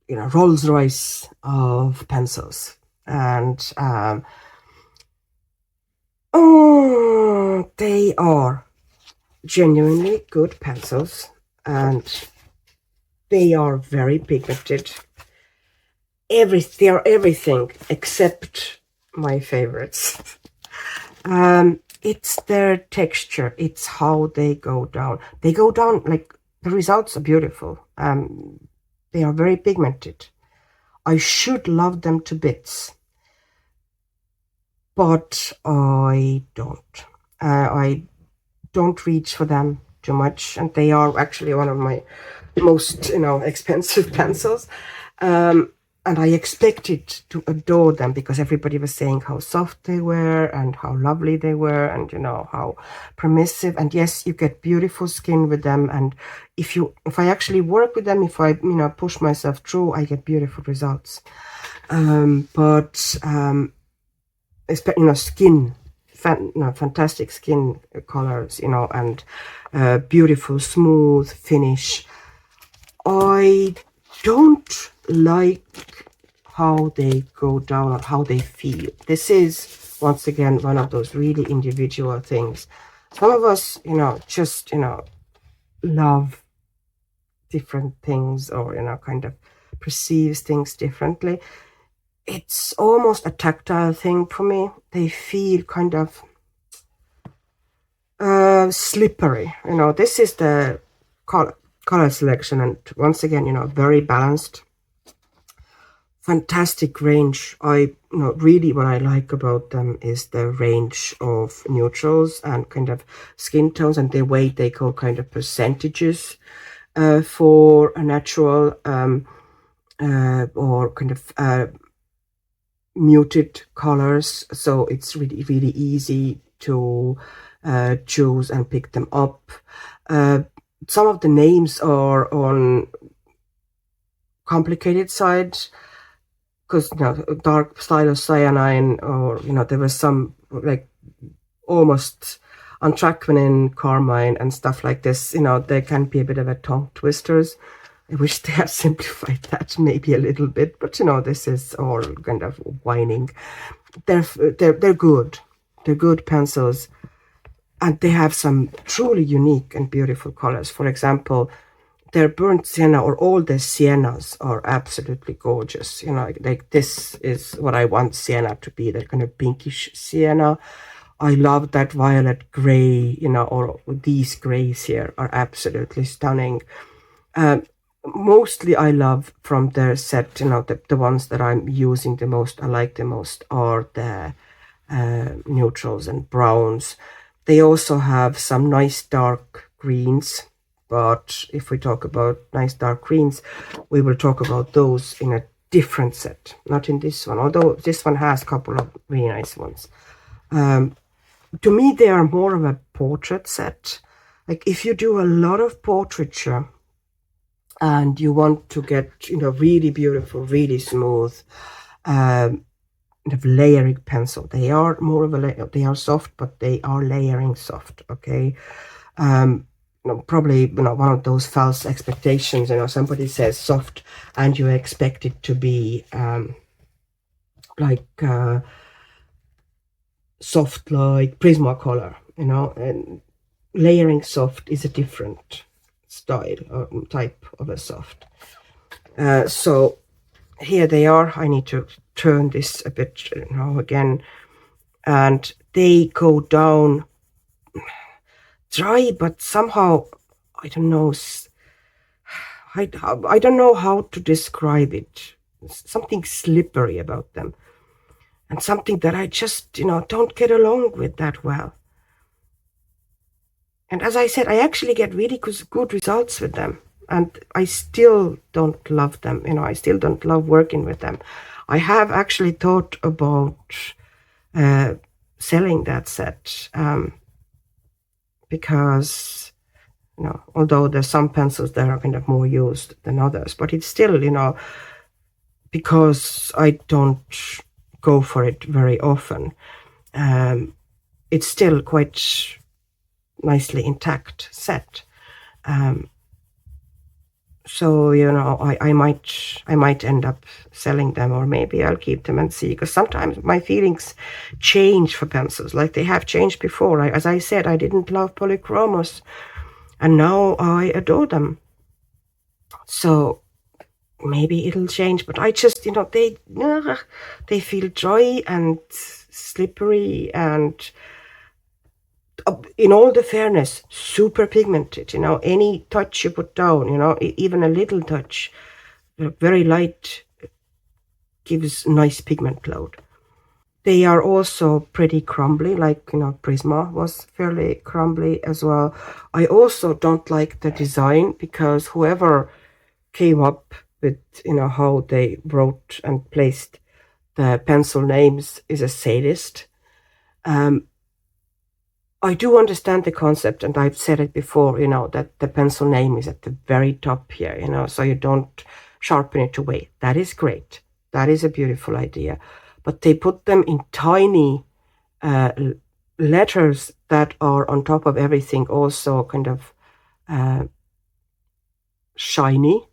you know, Rolls Royce of pencils. And oh, they are genuinely good pencils, and they are very pigmented. They are everything except my favorites. It's their texture, it's how they go down. They go down, like, the results are beautiful. They are very pigmented. I should love them to bits, but I don't. I don't reach for them too much, and they are actually one of my most, you know, expensive pencils. And I expected to adore them because everybody was saying how soft they were and how lovely they were, and, you know, how permissive. And yes, you get beautiful skin with them. And if I actually work with them, if I, you know, push myself through, I get beautiful results. But you know, skin, fantastic skin colors, you know, and beautiful smooth finish. I don't like how they go down or how they feel. This is, once again, one of those really individual things. Some of us, you know, just, you know, love different things, or, you know, kind of perceives things differently. It's almost a tactile thing for me. They feel kind of slippery. You know, this is the color selection, and once again, you know, very balanced, fantastic range. You know, really what I like about them is the range of neutrals and kind of skin tones, and the way they go kind of percentages for a natural or kind of muted colors. So it's really, really easy to choose and pick them up. Some of the names are on complicated side, because, you know, dark cyanine, or, you know, there was some like almost anthracene carmine and stuff like this. You know, they can be a bit of a tongue twisters. I wish they had simplified that maybe a little bit, but, you know, this is all kind of whining. They're good. They're good pencils, and they have some truly unique and beautiful colors. For example, their burnt sienna, or all the siennas, are absolutely gorgeous. You know, like this is what I want sienna to be, that kind of pinkish sienna. I love that violet gray, you know, or these grays here are absolutely stunning. Mostly I love from their set, you know, the ones that I'm using the most, I like the most, are the neutrals and browns. They also have some nice dark greens, but if we talk about nice dark greens, we will talk about those in a different set, not in this one, although this one has a couple of really nice ones. To me, they are more of a portrait set. Like, if you do a lot of portraiture and you want to get, you know, really beautiful, really smooth, kind of layering pencil, they are more of a they are soft, but they are layering soft. Okay, you know, probably, you know, one of those false expectations. You know, somebody says soft, and you expect it to be like soft like Prismacolor. You know, and layering soft is a different style or type of a soft. So here they are. I need to turn this a bit, you know, again, and they go down dry, but somehow, I don't know, I don't know how to describe it. Something slippery about them, and something that I just, you know, don't get along with that well. And as I said, I actually get really good results with them, and I still don't love them. You know, I still don't love working with them. I have actually thought about selling that set, because, although there's some pencils that are kind of more used than others, but it's still, because I don't go for it very often, it's still quite nicely intact set. So, I might end up selling them, or maybe I'll keep them and see, because sometimes my feelings change for pencils, like they have changed before. As I said, I didn't love Polychromos, and now I adore them. So maybe it'll change, but I just, they feel dry and slippery, and in all the fairness, super pigmented. Any touch you put down, even a little touch, very light, gives nice pigment load. They are also pretty crumbly, like, Prisma was fairly crumbly as well. I also don't like the design, because whoever came up with, how they wrote and placed the pencil names is a sadist. I do understand the concept, and I've said it before, that the pencil name is at the very top here, so you don't sharpen it away. That is great. That is a beautiful idea. But they put them in tiny letters that are on top of everything, also kind of shiny.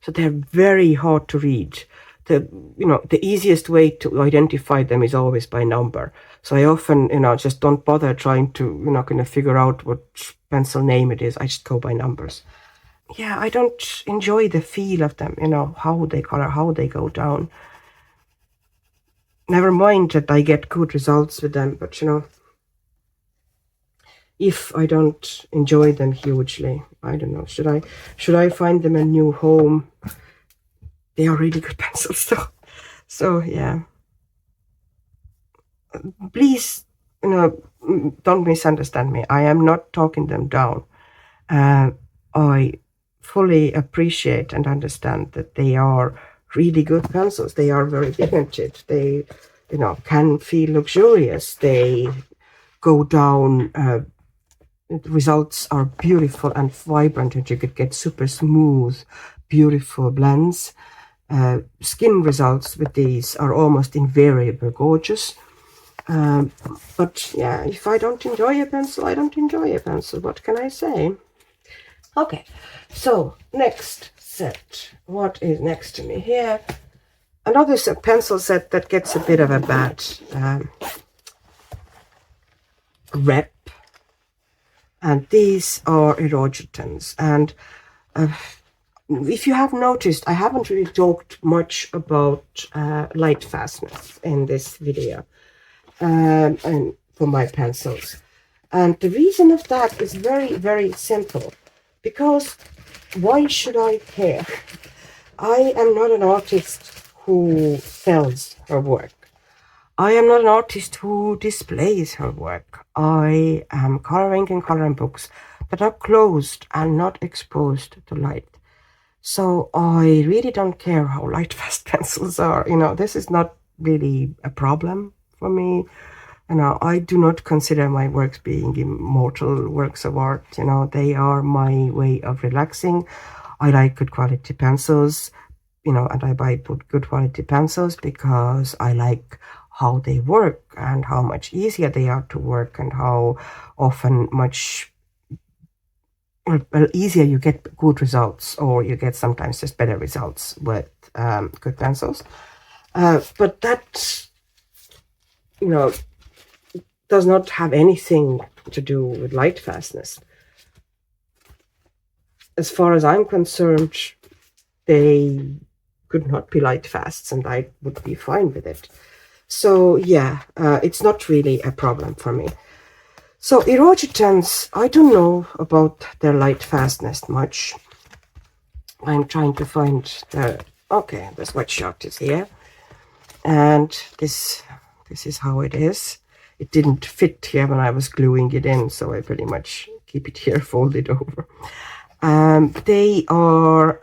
So they're very hard to read. The easiest way to identify them is always by number. So I often, just don't bother trying to, kind of figure out what pencil name it is. I just go by numbers. Yeah, I don't enjoy the feel of them, how they color, how they go down. Never mind that I get good results with them, but, if I don't enjoy them hugely, I don't know, should I find them a new home? They are really good pencils, though. So, yeah. Please, don't misunderstand me. I am not talking them down. I fully appreciate and understand that they are really good pencils. They are very pigmented. They, can feel luxurious. They go down. The results are beautiful and vibrant, and you could get super smooth, beautiful blends. Skin results with these are almost invariably gorgeous. But yeah, if I don't enjoy a pencil, I don't enjoy a pencil. What can I say? Okay, so next set. What is next to me here? Another pencil set that gets a bit of a bad rep. And these are Irojitens. And if you have noticed, I haven't really talked much about Lightfasts in this video, and for my pencils. And the reason of that is very, very simple. Because why should I care? I am not an artist who sells her work. I am not an artist who displays her work. I am coloring in coloring books that are closed and not exposed to light. So I really don't care how Lightfast pencils are. This is not really a problem for me. I do not consider my works being immortal works of art. They are my way of relaxing. I like good quality pencils, and I buy good quality pencils because I like how they work and how much easier they are to work, and how often much easier you get good results, or you get sometimes just better results with good pencils. But that, does not have anything to do with light fastness. As far as I'm concerned, they could not be light fasts, and I would be fine with it. So yeah, it's not really a problem for me. So Irojitens, I don't know about their light fastness much. I'm trying to find the, okay, the sweatshirt is here. And this is how it is. It didn't fit here when I was gluing it in, so I pretty much keep it here folded over. They are,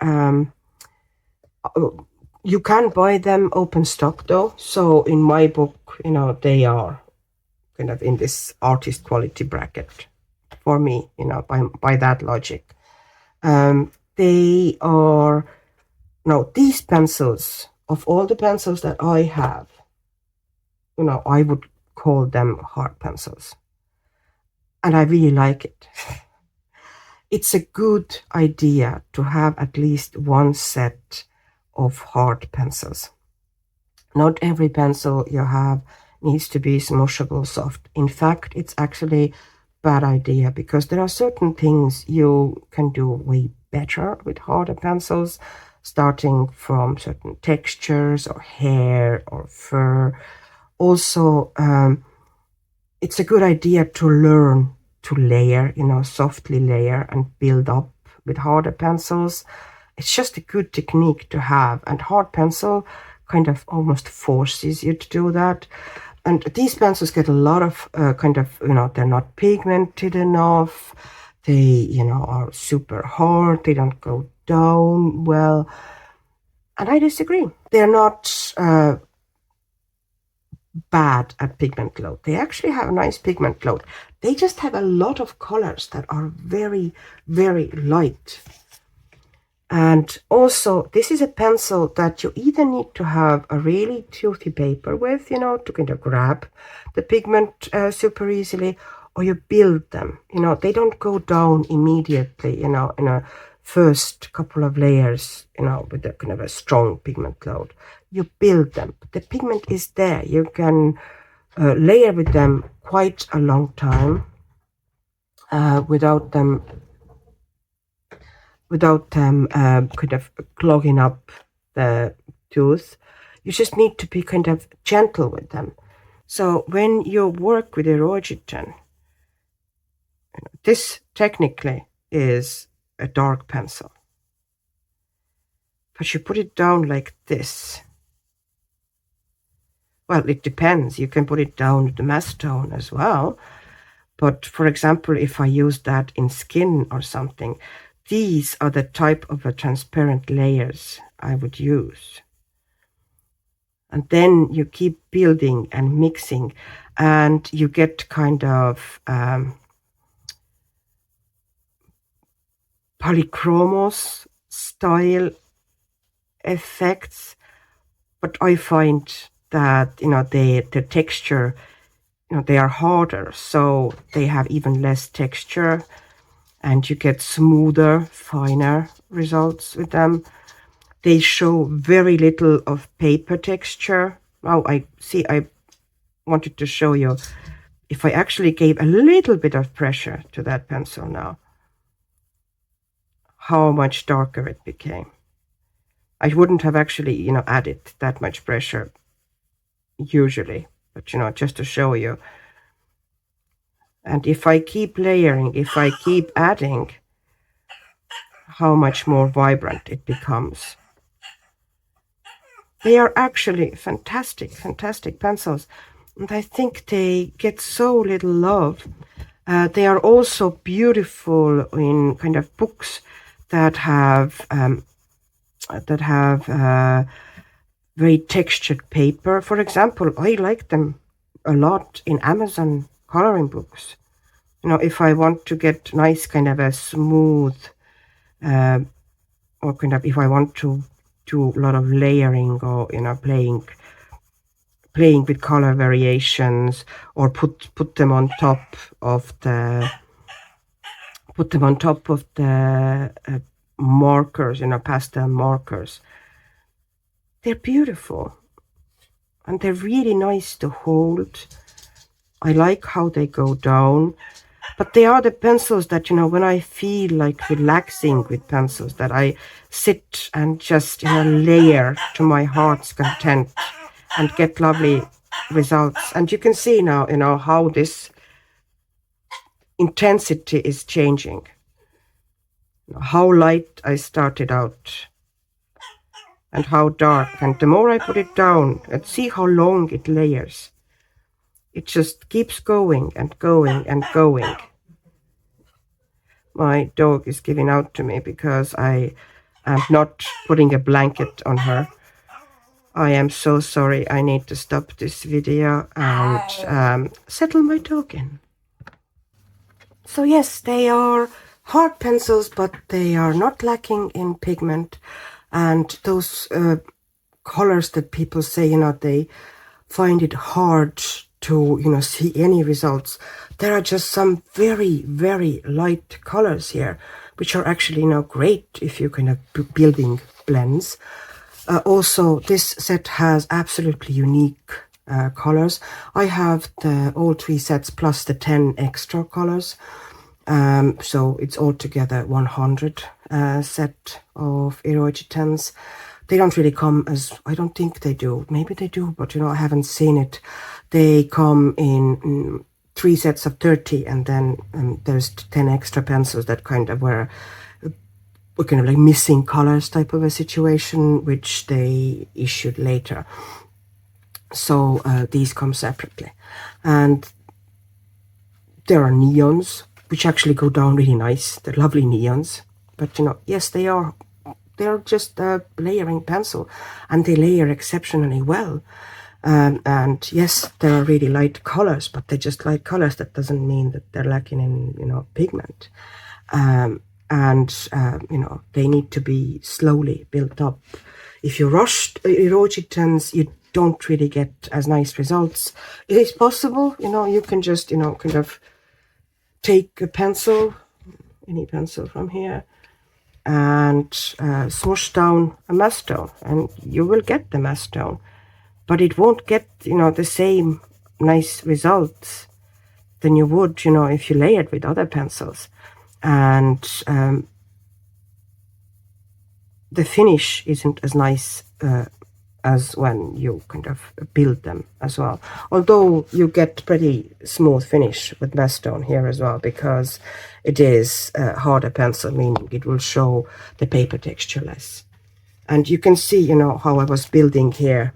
you can buy them open stock though. So in my book, they are kind of in this artist quality bracket. for me, you know, by that logic. They are, no, these pencils, of all the pencils that I have, you know, I would call them hard pencils. And I really like it. It's a good idea to have at least one set of hard pencils. Not every pencil you have needs to be smushable soft. In fact, it's actually a bad idea because there are certain things you can do way better with harder pencils, starting from certain textures or hair or fur. Also, it's a good idea to learn to layer, you know, softly layer and build up with harder pencils. It's just a good technique to have, and hard pencil kind of almost forces you to do that. And these pencils get a lot of kind of, you know, they're not pigmented enough. They, you know, are super hard. They don't go down well. And I disagree. They're not bad at pigment load. They actually have a nice pigment load. They just have a lot of colors that are very, very light. And also, this is a pencil that you either need to have a really toothy paper with, you know, to kind of grab the pigment super easily, or you build them. You know, they don't go down immediately, you know, in a first couple of layers, you know, with a kind of a strong pigment load. You build them. The pigment is there. You can layer with them quite a long time without them kind of clogging up the tooth. You just need to be kind of gentle with them. So when you work with Irojiten, this technically is a dark pencil, but you put it down like this. Well, it depends. You can put it down with the mass tone as well. But for example, if I use that in skin or something, these are the type of transparent layers I would use. And then you keep building and mixing, and you get kind of Polychromos style effects. But I find that, you know, the texture, you know, they are harder, so they have even less texture, and you get smoother, finer results with them. They show very little of paper texture. Oh, I wanted to show you, if I actually gave a little bit of pressure to that pencil now, how much darker it became. I wouldn't have actually, you know, added that much pressure usually, but, you know, just to show you. And if I keep layering, if I keep adding, how much more vibrant it becomes. They are actually fantastic, fantastic pencils. And I think they get so little love. They are also beautiful in kind of books that have very textured paper. For example, I like them a lot in Amazon coloring books. You know, if I want to get nice kind of a smooth, or kind of, if I want to do a lot of layering, or, you know, playing with color variations, or put them on top of the markers, you know, pastel markers. They're beautiful, and they're really nice to hold. I like how they go down, but they are the pencils that, you know, when I feel like relaxing with pencils, that I sit and just, you know, layer to my heart's content and get lovely results. And you can see now, you know, how this intensity is changing, how light I started out and how dark. And the more I put it down, and see how long it layers. It just keeps going and going and going. My dog is giving out to me because I am not putting a blanket on her. I am so sorry. I need to stop this video and settle my dog in. So yes, they are hard pencils, but they are not lacking in pigment. And those colors that people say, they find it hard to, see any results. There are just some very, very light colors here, which are actually, great if you're kind of building blends. Also, this set has absolutely unique colors. I have all 3 sets plus the 10 extra colors. So it's altogether 100 set of Irojitens. They don't really come as, I don't think they do. Maybe they do, but I haven't seen it. They come in 3 sets of 30, and then there's 10 extra pencils that kind of were kind of like missing colors type of a situation, which they issued later. So these come separately. And there are neons, which actually go down really nice. They're lovely neons. But, yes, they're just a layering pencil, and they layer exceptionally well. And yes, there are really light colors, but they're just light colors. That doesn't mean that they're lacking in, pigment. They need to be slowly built up. If you rush Irojitens, you don't really get as nice results. It is possible, you can just, kind of take a pencil, any pencil from here, and smush down a mass tone, and you will get the mass tone, but it won't get, the same nice results than you would, if you lay it with other pencils. And the finish isn't as nice as when you kind of build them as well. Although you get pretty smooth finish with mass tone here as well, because it is a harder pencil, meaning it will show the paper texture less. And you can see, how I was building here,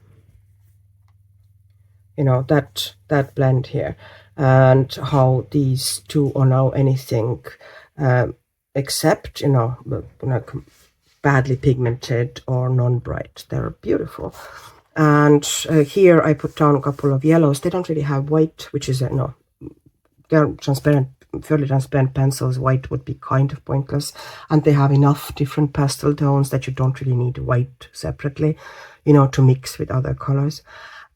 that blend here, and how these two are now anything except, badly pigmented or non-bright. They're beautiful. And here I put down a couple of yellows. They don't really have white, which is they're transparent, fairly transparent pencils. White would be kind of pointless, and they have enough different pastel tones that you don't really need white separately, to mix with other colors.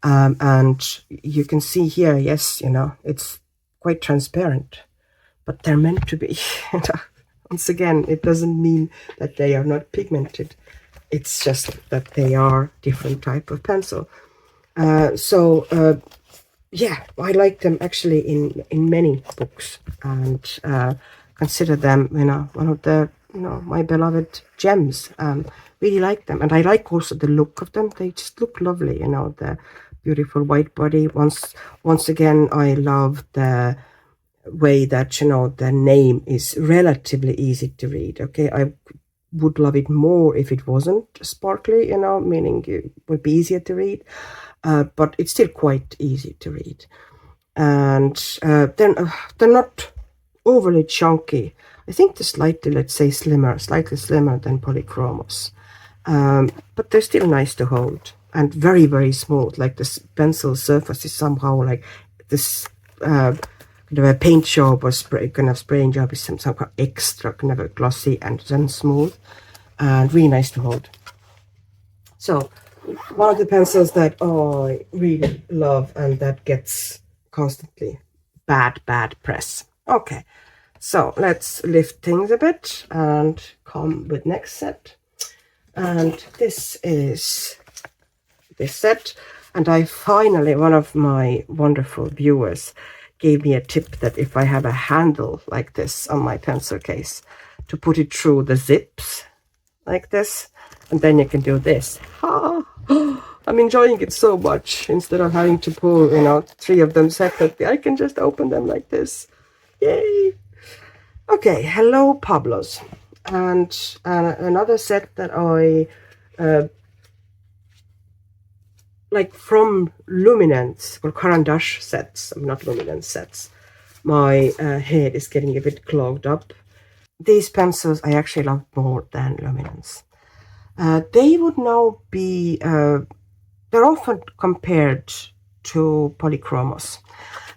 And you can see here, yes, it's quite transparent, but they're meant to be. Once again, it doesn't mean that they are not pigmented. It's just that they are different type of pencil. Yeah, I like them actually in many books, and consider them, one of the, my beloved gems. Really like them, and I like also the look of them. They just look lovely, the beautiful white body. Once again, I love the way that, the name is relatively easy to read. Okay, I would love it more if it wasn't sparkly, meaning it would be easier to read, but it's still quite easy to read. And then they're not overly chunky. I think they're slightly, let's say, slightly slimmer than Polychromos, but they're still nice to hold, and very, very smooth. Like this pencil surface is somehow like this kind of a paint job or spraying job is somehow extra kind of glossy and then smooth, and really nice to hold. So one of the pencils that I really love, and that gets constantly bad press. Okay, so let's lift things a bit and come with next set. And this is this set, and I finally, one of my wonderful viewers gave me a tip that if I have a handle like this on my pencil case, to put it through the zips like this, and then you can do this. I'm enjoying it so much. Instead of having to pull, 3 of them separately, I can just open them like this. Yay! Okay, hello Pablos. And another set that I like from Luminance or Caran sets, not Luminance sets. My head is getting a bit clogged up. These pencils I actually love more than Luminance. They would now be, they're often compared to Polychromos.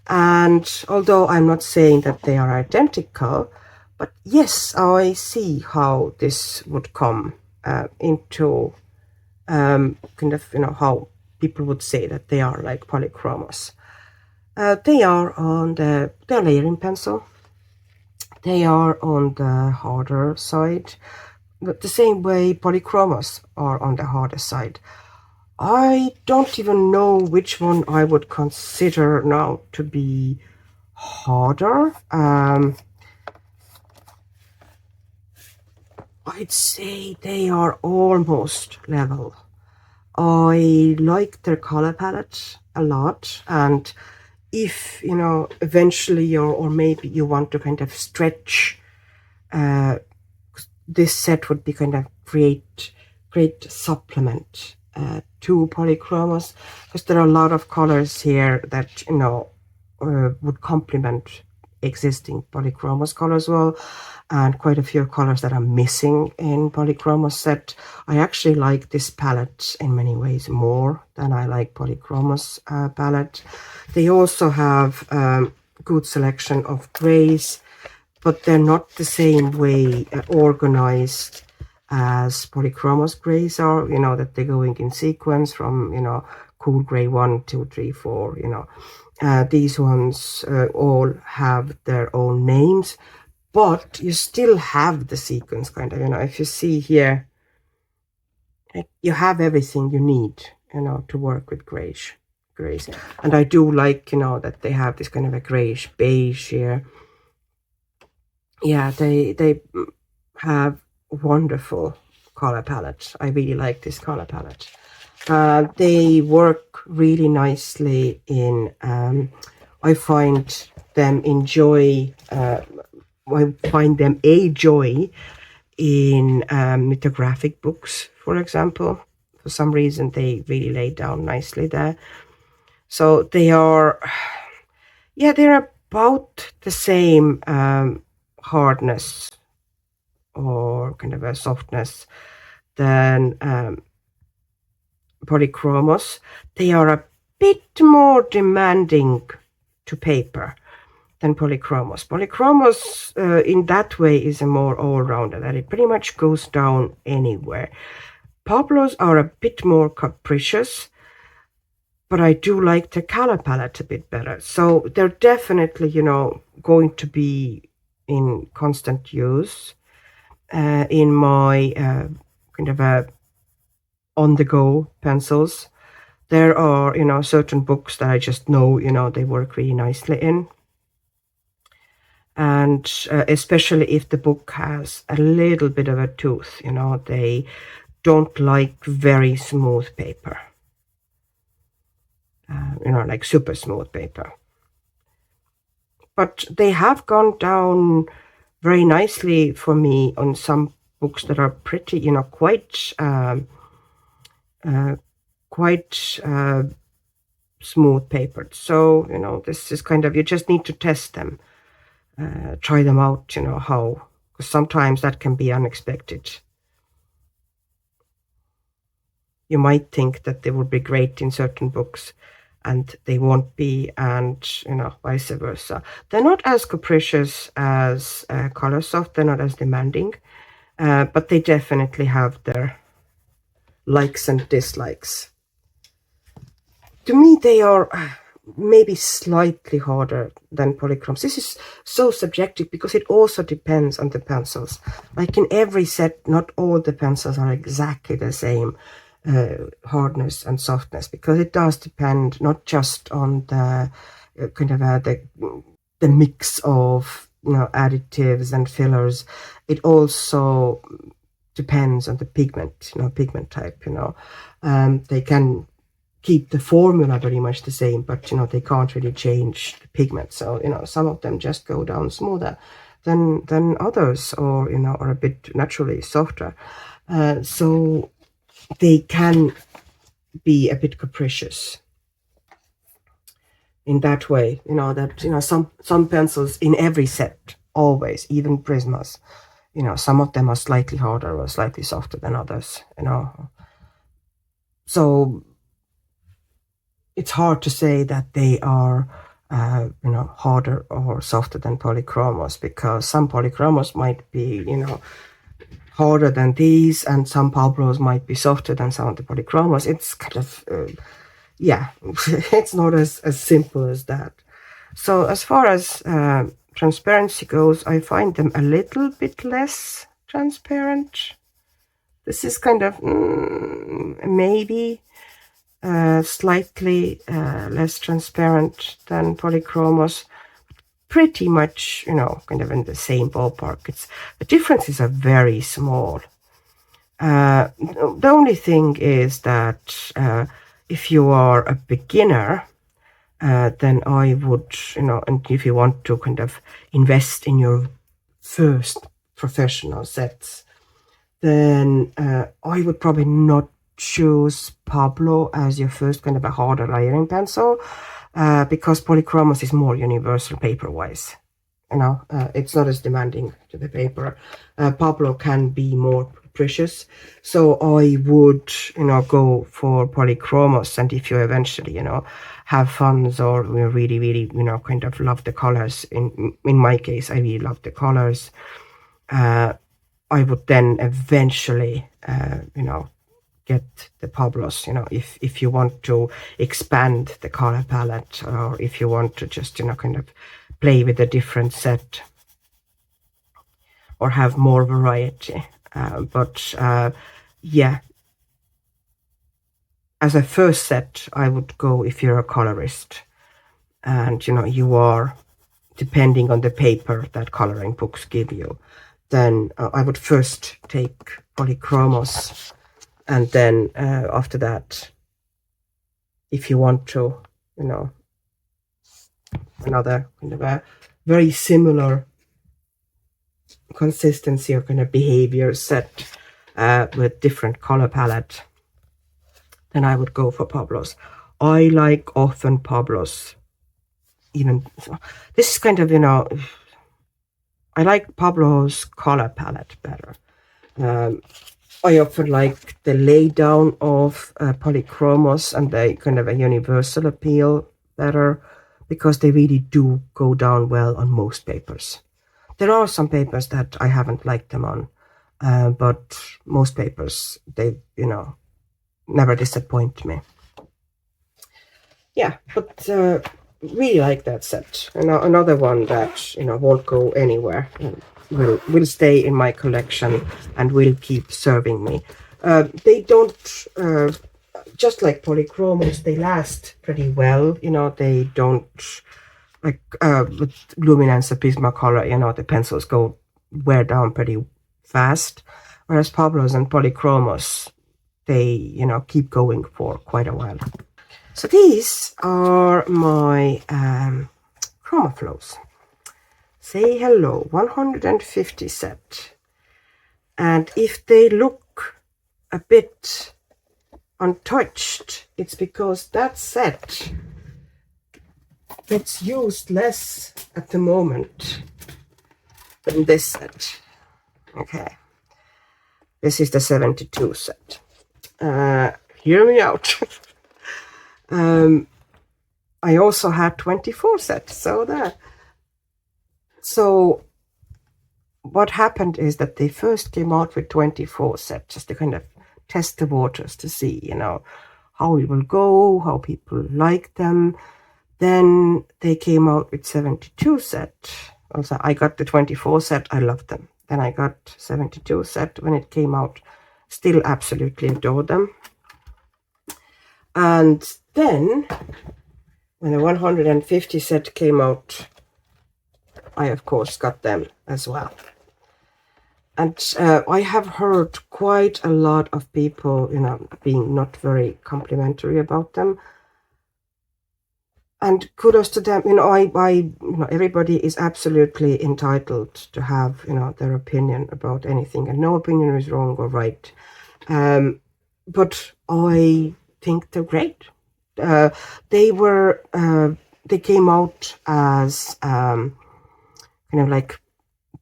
And although I'm not saying that they are identical, but yes, I see how this would come into kind of, how people would say that they are like Polychromos. They're layering pencil. They are on the harder side, but the same way Polychromos are on the harder side. I don't even know which one I would consider now to be harder. I'd say they are almost level. I like their color palette a lot, and if eventually or maybe you want to kind of stretch, this set would be kind of great supplement to Polychromos, because there are a lot of colors here that would complement existing Polychromos colors well, and quite a few colors that are missing in Polychromos set. I actually like this palette in many ways more than I like Polychromos palette. They also have good selection of grays, but they're not the same way organized as Polychromos grays are, that they're going in sequence from, cool gray 1, 2, 3, 4, these ones all have their own names, but you still have the sequence kind of, if you see here, you have everything you need, to work with grays. And I do like, that they have this kind of a grayish beige here. Yeah, they have wonderful color palette. I really like this color palette. They work really nicely in, I find them a joy in lithographic books, for example. For some reason, they really lay down nicely there. So they are, yeah, they're about the same hardness or kind of a softness than Polychromos. They are a bit more demanding to paper than Polychromos. Polychromos in that way is a more all-rounder, that it pretty much goes down anywhere. Pablos are a bit more capricious, but I do like the color palette a bit better. So they're definitely, going to be in constant use in my kind of on-the-go pencils. There are, certain books that I just know, they work really nicely in. And especially if the book has a little bit of a tooth, they don't like very smooth paper. Like super smooth paper. But they have gone down very nicely for me on some books that are pretty, quite smooth papered. So, this is kind of, you just need to test them, try them out, how, because sometimes that can be unexpected. You might think that they would be great in certain books, and they won't be, and vice versa. They're not as capricious as Coloursoft. They're not as demanding, but they definitely have their likes and dislikes. To me, they are maybe slightly harder than Polychromos. This is so subjective because it also depends on the pencils. Like in every set, not all the pencils are exactly the same hardness and softness, because it does depend not just on the kind of the mix of additives and fillers. It also depends on the pigment, pigment type. They can keep the formula very much the same, but they can't really change the pigment. So some of them just go down smoother than others, or are a bit naturally softer. So they can be a bit capricious in that way, that some pencils in every set, always, even Prismas, some of them are slightly harder or slightly softer than others, So it's hard to say that they are harder or softer than Polychromos, because some Polychromos might be, harder than these, and some Pablos might be softer than some of the Polychromos. It's kind of, yeah, it's not as simple as that. So as far as transparency goes, I find them a little bit less transparent. This is kind of maybe slightly less transparent than Polychromos. Pretty much, kind of in the same ballpark. The differences are very small. The only thing is that if you are a beginner, then I would, and if you want to kind of invest in your first professional sets, then I would probably not choose Pablo as your first kind of a harder layering pencil, because Polychromos is more universal paper-wise. It's not as demanding to the paper. Pablo can be more precious, so I would, go for Polychromos. And if you eventually, have funds or really, really, kind of love the colors, in my case, I really love the colors, I would then eventually, get the Pablos, if you want to expand the color palette, or if you want to just, kind of play with a different set or have more variety. But yeah, as a first set, I would go, if you're a colorist and, you are depending on the paper that coloring books give you, then I would first take Polychromos. And then after that, if you want to, another kind of a very similar consistency or kind of behavior set with different color palette, then I would go for Pablos. I like often Pablos. Even this is kind of, I like Pablo's color palette better. I often like the laydown of Polychromos and the kind of a universal appeal better, because they really do go down well on most papers. There are some papers that I haven't liked them on, but most papers, they, never disappoint me. Yeah, but really like that set. Another one that, won't go anywhere. Will stay in my collection and will keep serving me. They don't, just like Polychromos, they last pretty well. They don't, like with Luminance and Prismacolor, the pencils wear down pretty fast. Whereas Pablos and Polychromos, they, keep going for quite a while. So these are my Chromaflows. Say hello, 150 set. And if they look a bit untouched, it's because that set gets used less at the moment than this set. Okay, this is the 72 set. Hear me out. I also had 24 sets, so that. So what happened is that they first came out with 24 sets, just to kind of test the waters to see, how it will go, how people like them. Then they came out with 72 set. Also, I got the 24 set, I loved them. Then I got 72 set when it came out, still absolutely adore them. And then when the 150 set came out, I of course got them as well. And I have heard quite a lot of people, being not very complimentary about them. And kudos to them. Everybody is absolutely entitled to have, their opinion about anything, and no opinion is wrong or right. But I think they're great. They came out as kind of like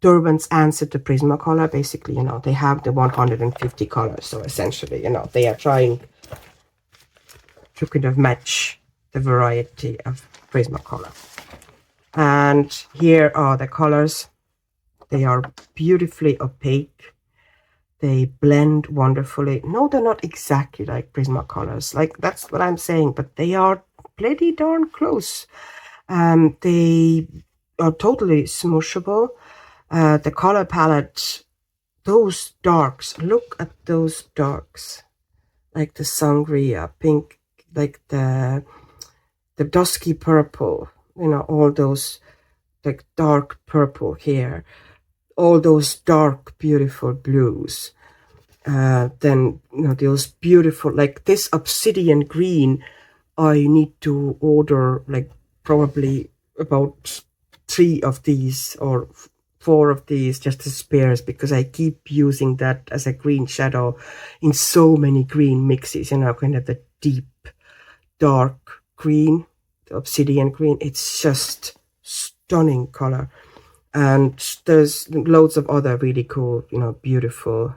Derwent's answer to Prismacolor. Basically, they have the 150 colors. So essentially, they are trying to kind of match the variety of Prismacolor. And here are the colors. They are beautifully opaque. They blend wonderfully. No, they're not exactly like Prismacolors. Like, that's what I'm saying, but they are pretty darn close. They are totally smooshable. The color palette, those darks, look at those darks. Like the sangria pink, like the dusky purple, you know, all those like dark purple here, all those dark beautiful blues, then you know, those beautiful, like this obsidian green. I need to order like probably about 3 of these or 4 of these just as spares, because I keep using that as a green shadow in so many green mixes, you know, kind of the deep dark green, the obsidian green. It's just stunning color. And there's loads of other really cool, you know, beautiful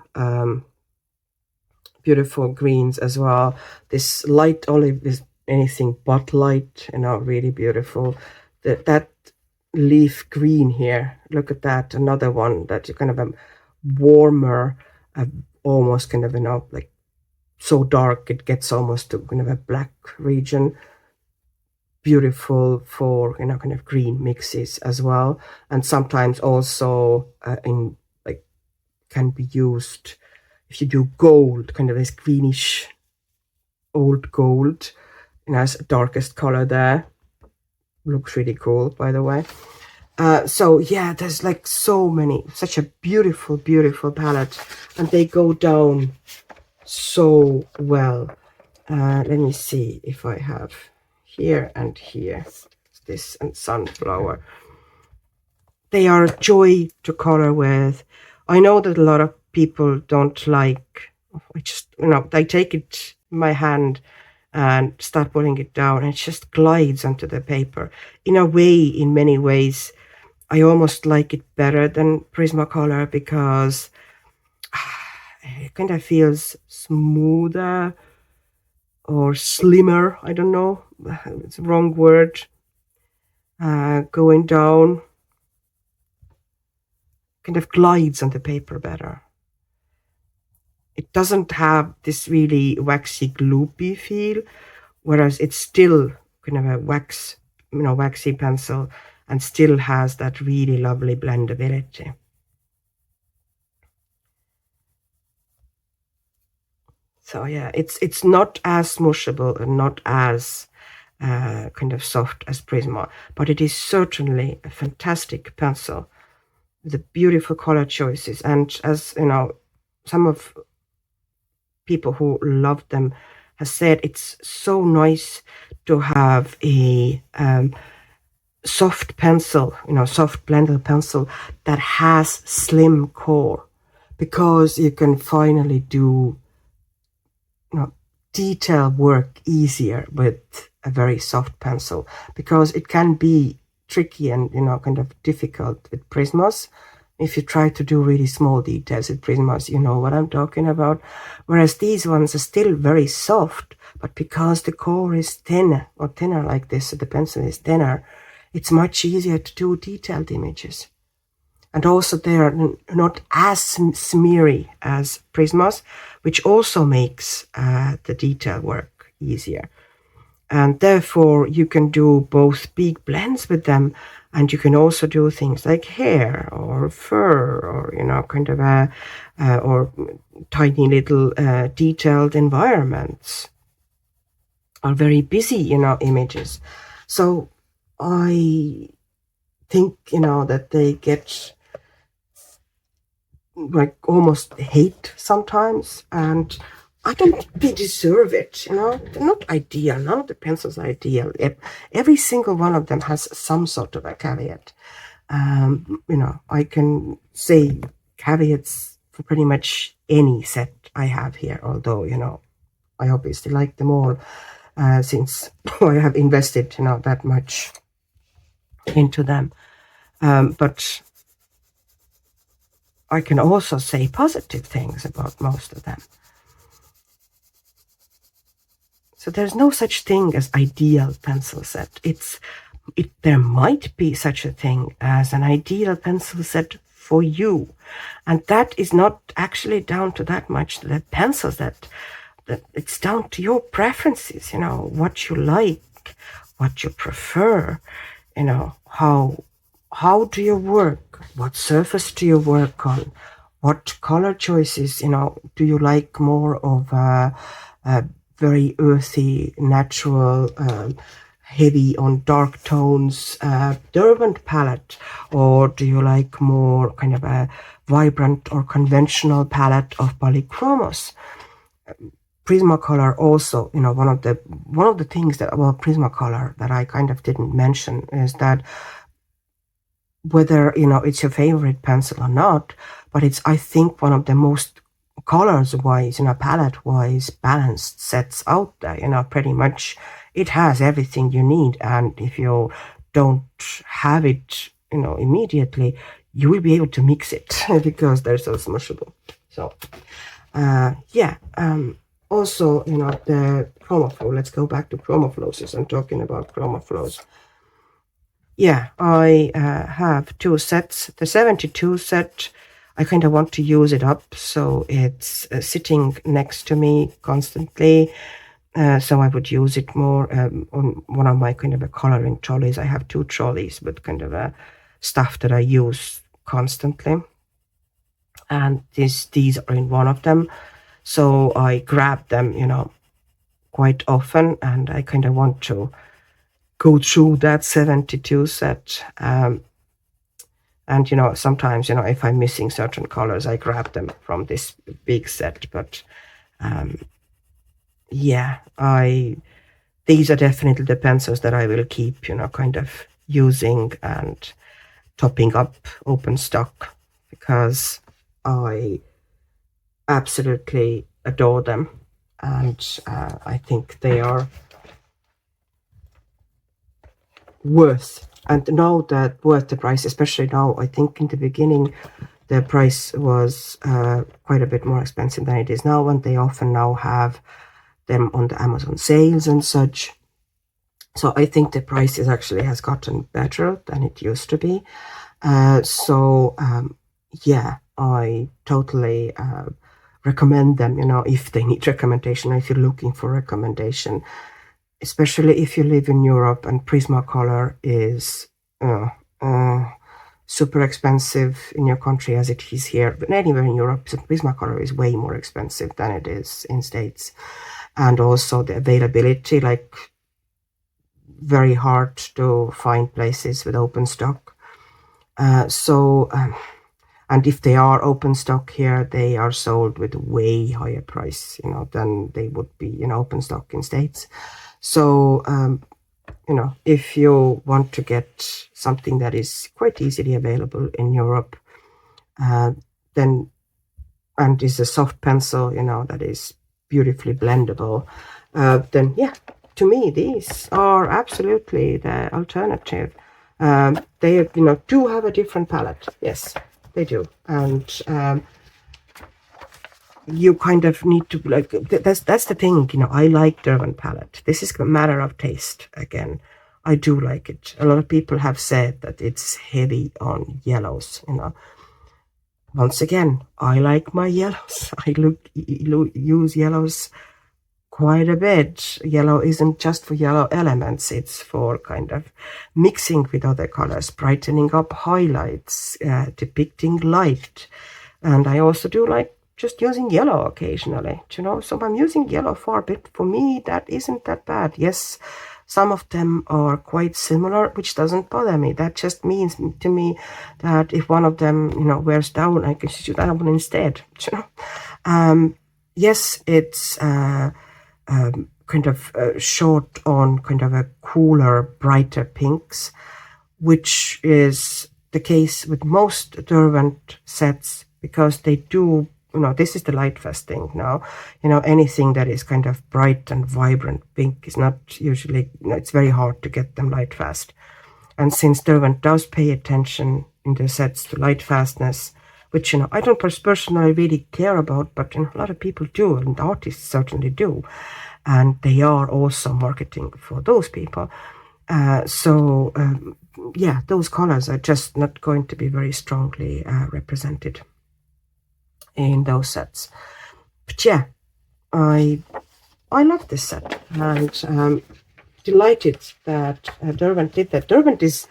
beautiful greens as well. This light olive is anything but light, you know, really beautiful. That leaf green here, look at that, another one that you kind of a warmer, almost kind of, you know, like so dark it gets almost to kind of a black region. Beautiful for, you know, kind of green mixes as well. And sometimes also in like can be used if you do gold, kind of this greenish old gold, you know, as darkest color there. Looks really cool, by the way. So yeah, there's like so many, such a beautiful, beautiful palette, and they go down so well. Let me see if I have here and here, this and sunflower. They are joy to color with. I know that a lot of people don't like, I just, you know, I take it in my hand and start putting it down, and it just glides onto the paper. In a way, in many ways, I almost like it better than Prismacolor, because it kind of feels smoother or slimmer. I don't know, it's the wrong word. Going down, kind of glides on the paper better. It doesn't have this really waxy, gloopy feel, whereas it's still kind of a wax, you know, waxy pencil, and still has that really lovely blendability. So yeah, it's not as smushable and not as kind of soft as Prisma, but it is certainly a fantastic pencil with the beautiful color choices. And as you know, some of people who love them has said, it's so nice to have a soft pencil, you know, soft blended pencil that has slim core, because you can finally do, you know, detail work easier with a very soft pencil, because it can be tricky and, you know, kind of difficult with Prismas. If you try to do really small details with Prismas, you know what I'm talking about. Whereas these ones are still very soft, but because the core is thinner, or thinner like this, so the pencil is thinner, it's much easier to do detailed images. And also they are not as smeary as Prismas, which also makes the detail work easier. And therefore you can do both big blends with them, and you can also do things like hair or fur, or, you know, kind of or tiny little detailed environments, or very busy, you know, images. So I think, you know, that they get like almost hate sometimes, and I don't think they deserve it, you know. They're not ideal. None of the pencils are ideal. Every single one of them has some sort of a caveat. You know, I can say caveats for pretty much any set I have here, although, you know, I obviously like them all, since I have invested, you know, that much into them. But I can also say positive things about most of them. So there's no such thing as ideal pencil set. It's there might be such a thing as an ideal pencil set for you. And that is not actually down to that much the pencils, that it's down to your preferences, what you like, what you prefer, how do you work, what surface do you work on, what color choices, do you like more of a very earthy, natural, heavy on dark tones Derwent palette, or do you like more kind of a vibrant or conventional palette of Polychromos? Prismacolor also, one of the things that about Prismacolor that I kind of didn't mention is that whether it's your favorite pencil or not, but it's, I think, one of the most colors wise, palette wise balanced sets out there. Pretty much it has everything you need, and if you don't have it immediately, you will be able to mix it because they're so smushable. So also, the Chromaflow, let's go back to Chromaflows as I'm talking about Chromaflows. Yeah, I have two sets. The 72 set, I kind of want to use it up, so it's sitting next to me constantly. So I would use it more on one of my kind of a coloring trolleys. I have two trolleys with kind of a stuff that I use constantly, and these are in one of them. So I grab them, quite often, and I kind of want to go through that 72 set. And sometimes, if I'm missing certain colors, I grab them from this big set. But yeah, these are definitely the pencils that I will keep, kind of using and topping up open stock, because I absolutely adore them, and I think they are worth the price, especially now. I think in the beginning the price was quite a bit more expensive than it is now, and they often now have them on the Amazon sales and such. So I think the price has gotten better than it used to be. Yeah, I totally recommend them, if they need recommendation, if you're looking for recommendation, especially if you live in Europe and Prismacolor is super expensive in your country as it is here. But anywhere in Europe, Prismacolor is way more expensive than it is in States. And also the availability, like very hard to find places with open stock. And if they are open stock here, they are sold with way higher price, than they would be in open stock in States. So, if you want to get something that is quite easily available in Europe, then, and is a soft pencil, that is beautifully blendable, then yeah, to me, these are absolutely the alternative. They, do have a different palette. Yes, they do. And you kind of need to, like, that's the thing, I like Derwent palette. This is a matter of taste again. I do like it. A lot of people have said that it's heavy on yellows, Once again, I like my yellows. I use yellows quite a bit. Yellow isn't just for yellow elements, it's for kind of mixing with other colors, brightening up highlights, depicting light. And I also do like just using yellow occasionally, so I'm using yellow for a bit. For me, that isn't that bad. Yes, some of them are quite similar, which doesn't bother me. That just means to me that if one of them, wears down, I can use that one instead, yes, it's kind of short on kind of a cooler, brighter pinks, which is the case with most Derwent sets, because they do, this is the Lightfast thing now, anything that is kind of bright and vibrant pink is not usually, it's very hard to get them Lightfast. And since Derwent does pay attention in their sets to Lightfastness, which, I don't personally really care about, but a lot of people do, and artists certainly do. And they are also marketing for those people. Yeah, those colors are just not going to be very strongly represented in those sets. But yeah, I love this set, and delighted that Derwent did that. Derwent is,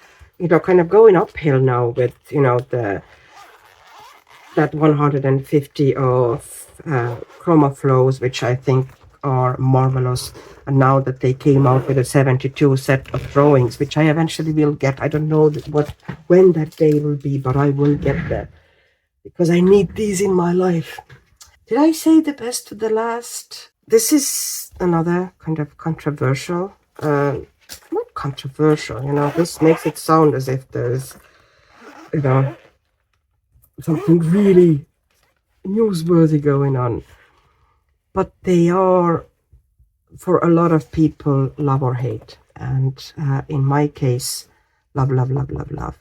kind of going uphill now with, that 150 of Chromaflows, which I think are marvelous. And now that they came out with a 72 set of drawings, which I eventually will get. I don't know when that day will be, but I will get there because I need these in my life. Did I say the best to the last? This is another kind of controversial, not controversial, this makes it sound as if there's, something really newsworthy going on. But they are, for a lot of people, love or hate. And in my case, love, love, love, love, love.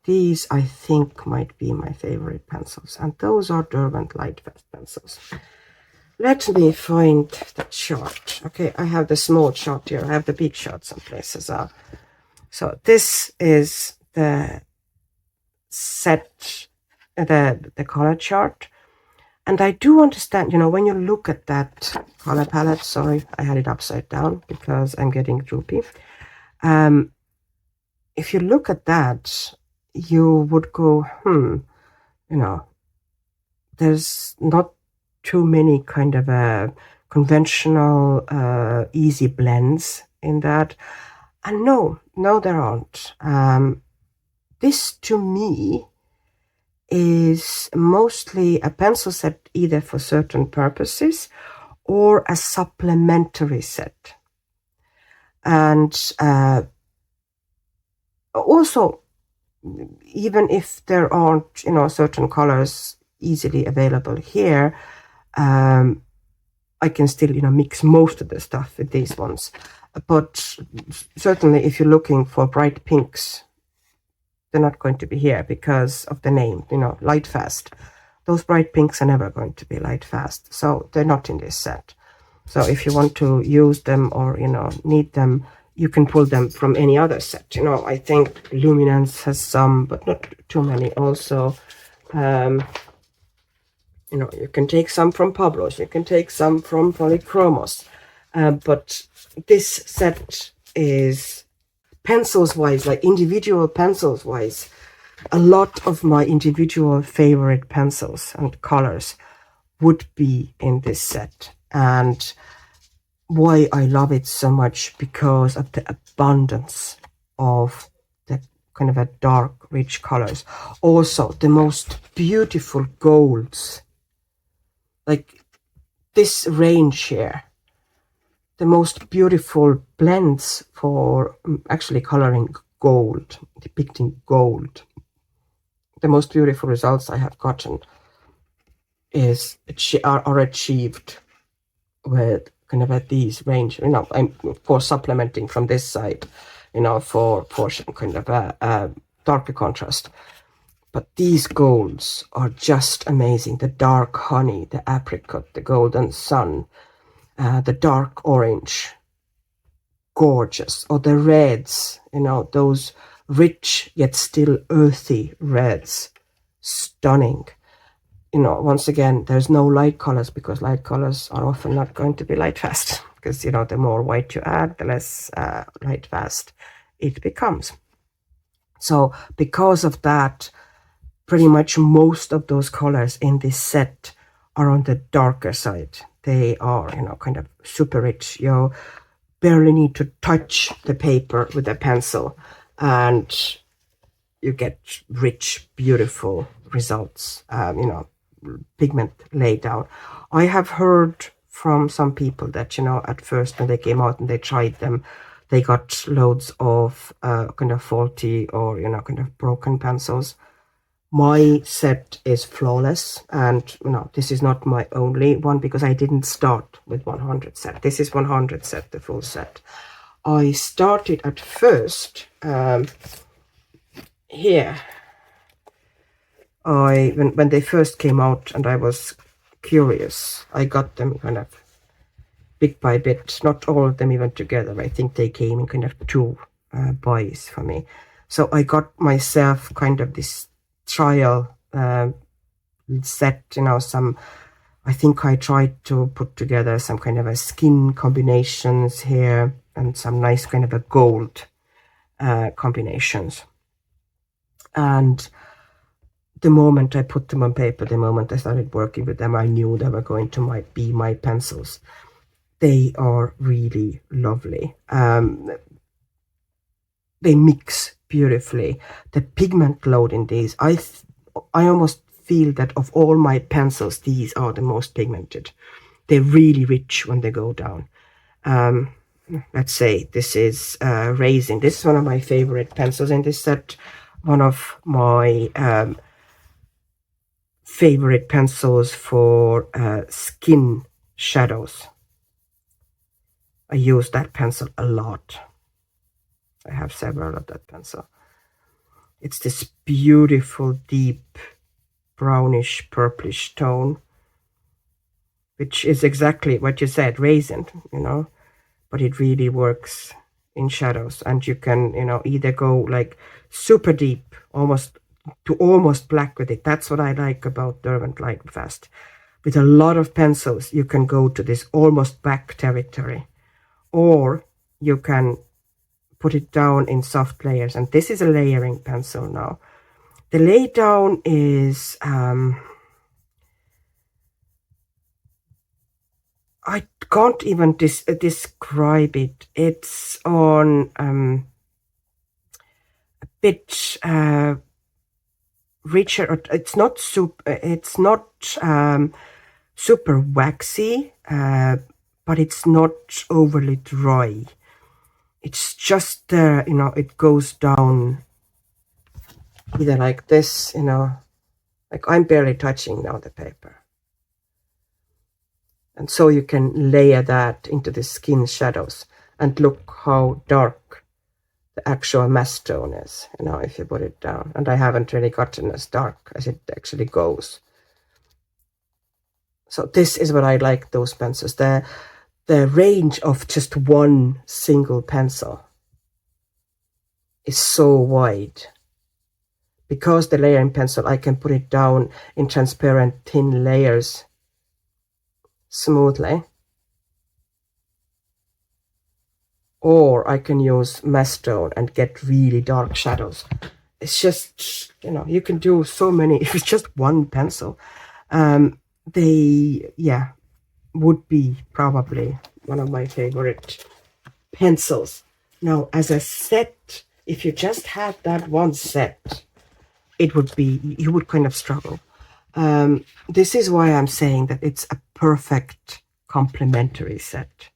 These, I think, might be my favorite pencils. And those are Derwent Lightfast pencils. Let me find the chart. Okay, I have the small chart here. I have the big chart someplace as well. So this is the set, the color chart. And I do understand, when you look at that color palette, sorry, I had it upside down because I'm getting droopy. If you look at that, you would go, there's not too many kind of conventional easy blends in that. And no, there aren't. This to me is mostly a pencil set either for certain purposes or a supplementary set. And also, even if there aren't, certain colors easily available here, I can still, mix most of the stuff with these ones. But certainly if you're looking for bright pinks, they're not going to be here because of the name, Lightfast. Those bright pinks are never going to be Lightfast, so they're not in this set. So if you want to use them or, need them, you can pull them from any other set. I think Luminance has some, but not too many also. You can take some from Pablos, you can take some from Polychromos. But this set is, pencils-wise, like individual pencils-wise, a lot of my individual favorite pencils and colors would be in this set. And why I love it so much, because of the abundance of the kind of a dark, rich colors. Also, the most beautiful golds. Like this range here. The most beautiful blends for actually coloring gold, depicting gold. The most beautiful results I have gotten are achieved with kind of at these range. I'm for supplementing from this side, for kind of a darker contrast. But these golds are just amazing. The dark honey, the apricot, the golden sun, the dark orange, gorgeous. Or the reds, those rich yet still earthy reds, stunning. Once again, there's no light colors because light colors are often not going to be Lightfast because, the more white you add, the less Lightfast it becomes. So because of that, pretty much most of those colors in this set are on the darker side. They are, kind of super rich. You barely need to touch the paper with a pencil and you get rich, beautiful results, pigment laid down. I have heard from some people that, at first when they came out and they tried them, they got loads of kind of faulty or, kind of broken pencils. My set is flawless, and this is not my only one because I didn't start with 100 set. This is 100 set, the full set. I started at first here. When they first came out and I was curious, I got them kind of bit by bit, not all of them even together. I think they came in kind of two buys for me. So I got myself kind of this trial set, you know, some, I think I tried to put together some kind of a skin combinations here and some nice kind of a gold combinations. And the moment I put them on paper, the moment I started working with them, I knew they were going to be my pencils. They are really lovely. They mix beautifully. The pigment load in these, I almost feel that of all my pencils, these are the most pigmented. They're really rich when they go down. Let's say this is Raisin. This is one of my favorite pencils in this set. One of my favorite pencils for skin shadows. I use that pencil a lot. I have several of that pencil. It's this beautiful, deep, brownish, purplish tone, which is exactly what you said, raisin, you know, but it really works in shadows. And you can, you know, either go like super deep, almost to almost black with it. That's what I like about Derwent Lightfast. With a lot of pencils, you can go to this almost black territory, or you can put it down in soft layers. And this is a layering pencil now. The lay down is, I can't even describe it. It's on a bit richer. It's not super waxy, but it's not overly dry. It's just you know, it goes down either like this, you know, like I'm barely touching now the paper. And so you can layer that into the skin shadows and look how dark the actual mass tone is, you know, if you put it down. And I haven't really gotten as dark as it actually goes. So this is what I like, those pencils. The range of just one single pencil is so wide. Because the layering pencil, I can put it down in transparent thin layers smoothly. Or I can use mass tone and get really dark shadows. It's just, you know, you can do so many. If it's just one pencil, they, yeah, would be probably one of my favorite pencils. Now, as a set, if you just had that one set, it would be, you would kind of struggle. This is why I'm saying that it's a perfect complementary set.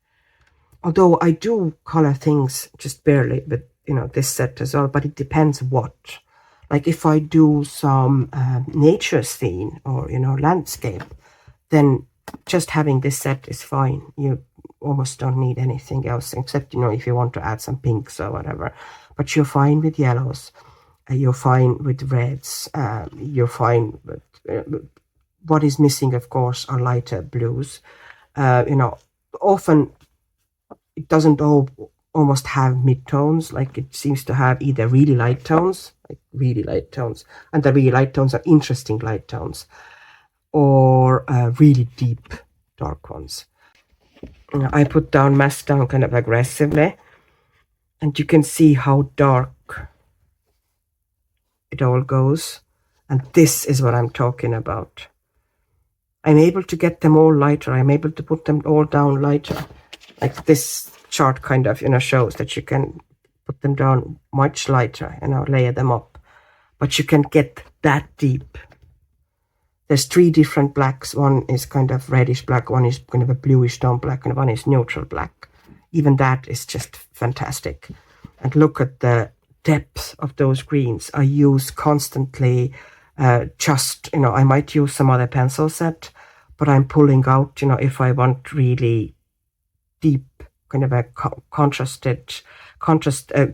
Although I do color things just barely with, you know, this set as well, but it depends what. Like if I do some nature scene or, you know, landscape, then just having this set is fine. You almost don't need anything else except, you know, if you want to add some pinks or whatever. But you're fine with yellows. You're fine with reds. You're fine with... what is missing, of course, are lighter blues. You know, often it doesn't almost have mid-tones. Like it seems to have either really light tones, like really light tones, and the really light tones are interesting light tones, or really deep dark ones. You know, I put down mass down kind of aggressively, and you can see how dark it all goes. And this is what I'm talking about. I'm able to get them all lighter. I'm able to put them all down lighter. Like this chart kind of, you know, shows that you can put them down much lighter, you know, layer them up. But you can get that deep. There's 3 different blacks. One is kind of reddish black, one is kind of a bluish tone black, and one is neutral black. Even that is just fantastic. And look at the depth of those greens. I use constantly just, you know, I might use some other pencil set, but I'm pulling out, you know, if I want really deep, kind of a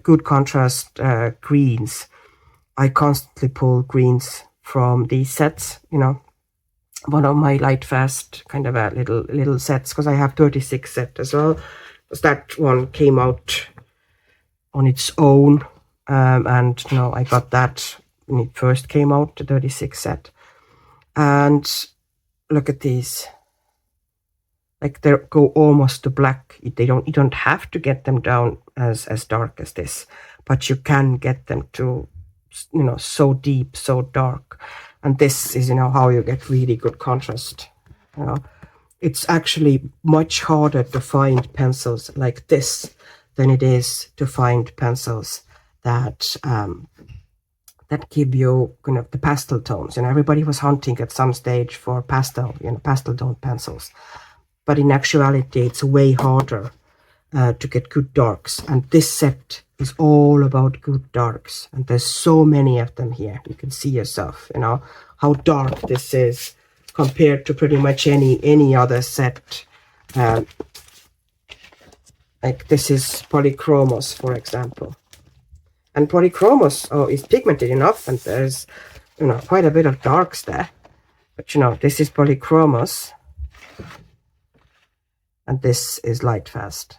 good contrast greens, I constantly pull greens from these sets, you know. One of my Lightfast kind of a little sets, because I have 36 set as well, because that one came out on its own. And you know, I got that when it first came out, the 36 set. And look at these. Like they go almost to black. You don't have to get them down as dark as this, but you can get them to, you know, so deep, so dark. And this is, you know, how you get really good contrast. You know, it's actually much harder to find pencils like this than it is to find pencils that that give you kind of the pastel tones. And everybody was hunting at some stage for pastel, you know, pastel tone pencils. But in actuality, it's way harder to get good darks. And this set is all about good darks. And there's so many of them here. You can see yourself, you know, how dark this is compared to pretty much any other set. Like this is Polychromos, for example. And Polychromos is pigmented enough, and there's, you know, quite a bit of darks there. But, you know, this is Polychromos. And this is Lightfast.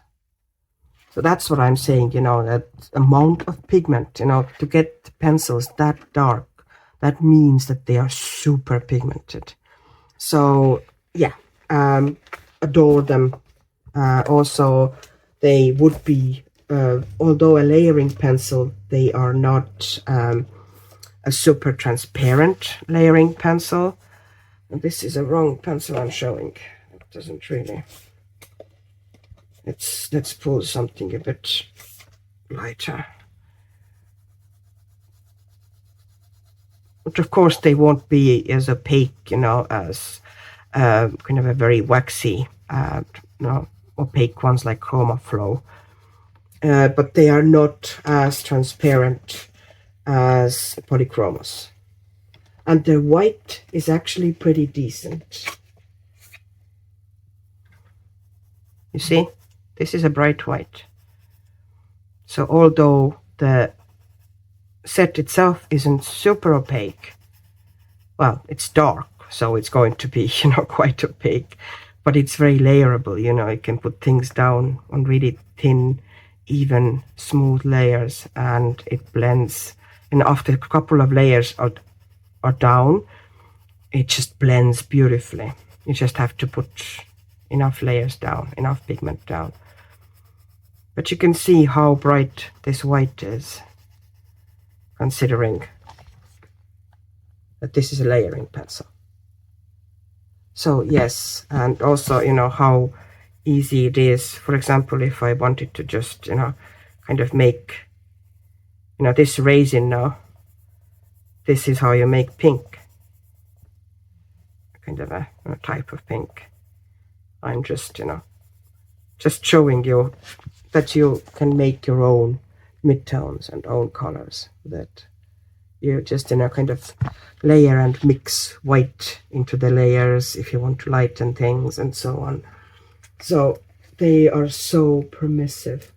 So that's what I'm saying, you know, that amount of pigment, you know, to get pencils that dark, that means that they are super pigmented. So, yeah, adore them. Also, they would be, although a layering pencil, they are not a super transparent layering pencil. And this is a wrong pencil I'm showing. It doesn't really... Let's pull something a bit lighter. But of course they won't be as opaque, you know, as kind of a very waxy, you know, opaque ones like Chromaflow. But they are not as transparent as Polychromos. And the white is actually pretty decent. You see? This is a bright white. So although the set itself isn't super opaque, well, it's dark, so it's going to be, you know, quite opaque, but it's very layerable, you know, you can put things down on really thin, even, smooth layers, and it blends. And after a couple of layers are down, it just blends beautifully. You just have to put enough layers down, enough pigment down. But you can see how bright this white is, considering that this is a layering pencil. So yes, and also, you know, how easy it is. For example, if I wanted to just, you know, kind of make, you know, this raisin now, this is how you make pink. Kind of a type of pink. I'm just, you know, just showing you that you can make your own midtones and own colors, that you just, you know, kind of layer and mix white into the layers if you want to lighten things and so on. So they are so permissive.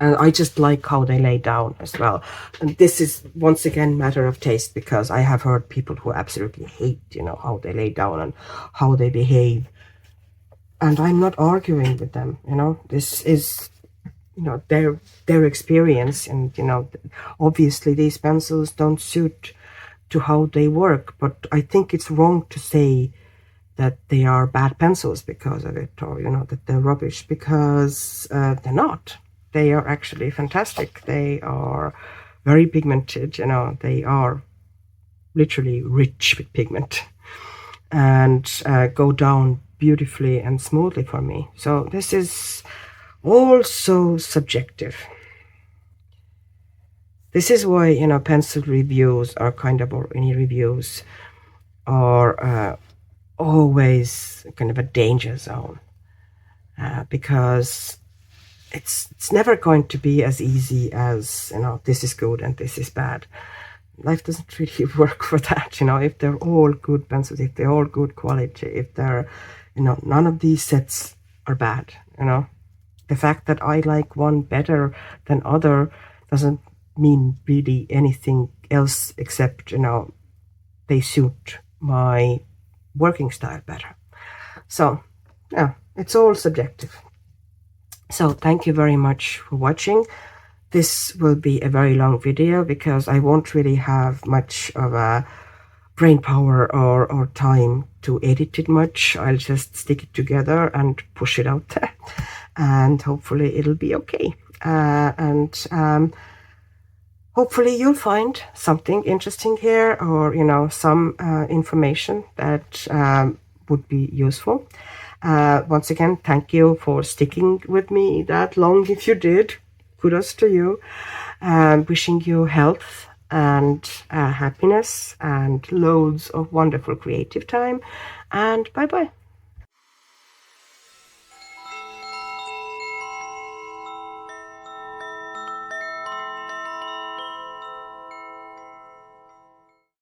And I just like how they lay down as well. And this is, once again, matter of taste, because I have heard people who absolutely hate, you know, how they lay down and how they behave. And I'm not arguing with them, you know. This is, you know, their experience. And, you know, obviously these pencils don't suit to how they work. But I think it's wrong to say that they are bad pencils because of it, or, you know, that they're rubbish, because they're not. They are actually fantastic. They are very pigmented, you know. They are literally rich with pigment, and go down beautifully and smoothly for me. So this is also subjective. This is why, you know, pencil reviews are kind of, or any reviews are always kind of a danger zone, because it's never going to be as easy as, you know, this is good and this is bad. Life doesn't really work for that, you know. If they're all good pencils, if they're all good quality, if they're, you know, none of these sets are bad, you know. The fact that I like one better than other doesn't mean really anything else except, you know, they suit my working style better. So, yeah, it's all subjective. So thank you very much for watching. This will be a very long video because I won't really have much of a brain power or time to edit it much. I'll just stick it together and push it out there, and hopefully it'll be okay. Hopefully you'll find something interesting here, or some information that would be useful. Once again, thank you for sticking with me that long. If you did, kudos to you. Wishing you health and happiness and loads of wonderful creative time, and bye bye.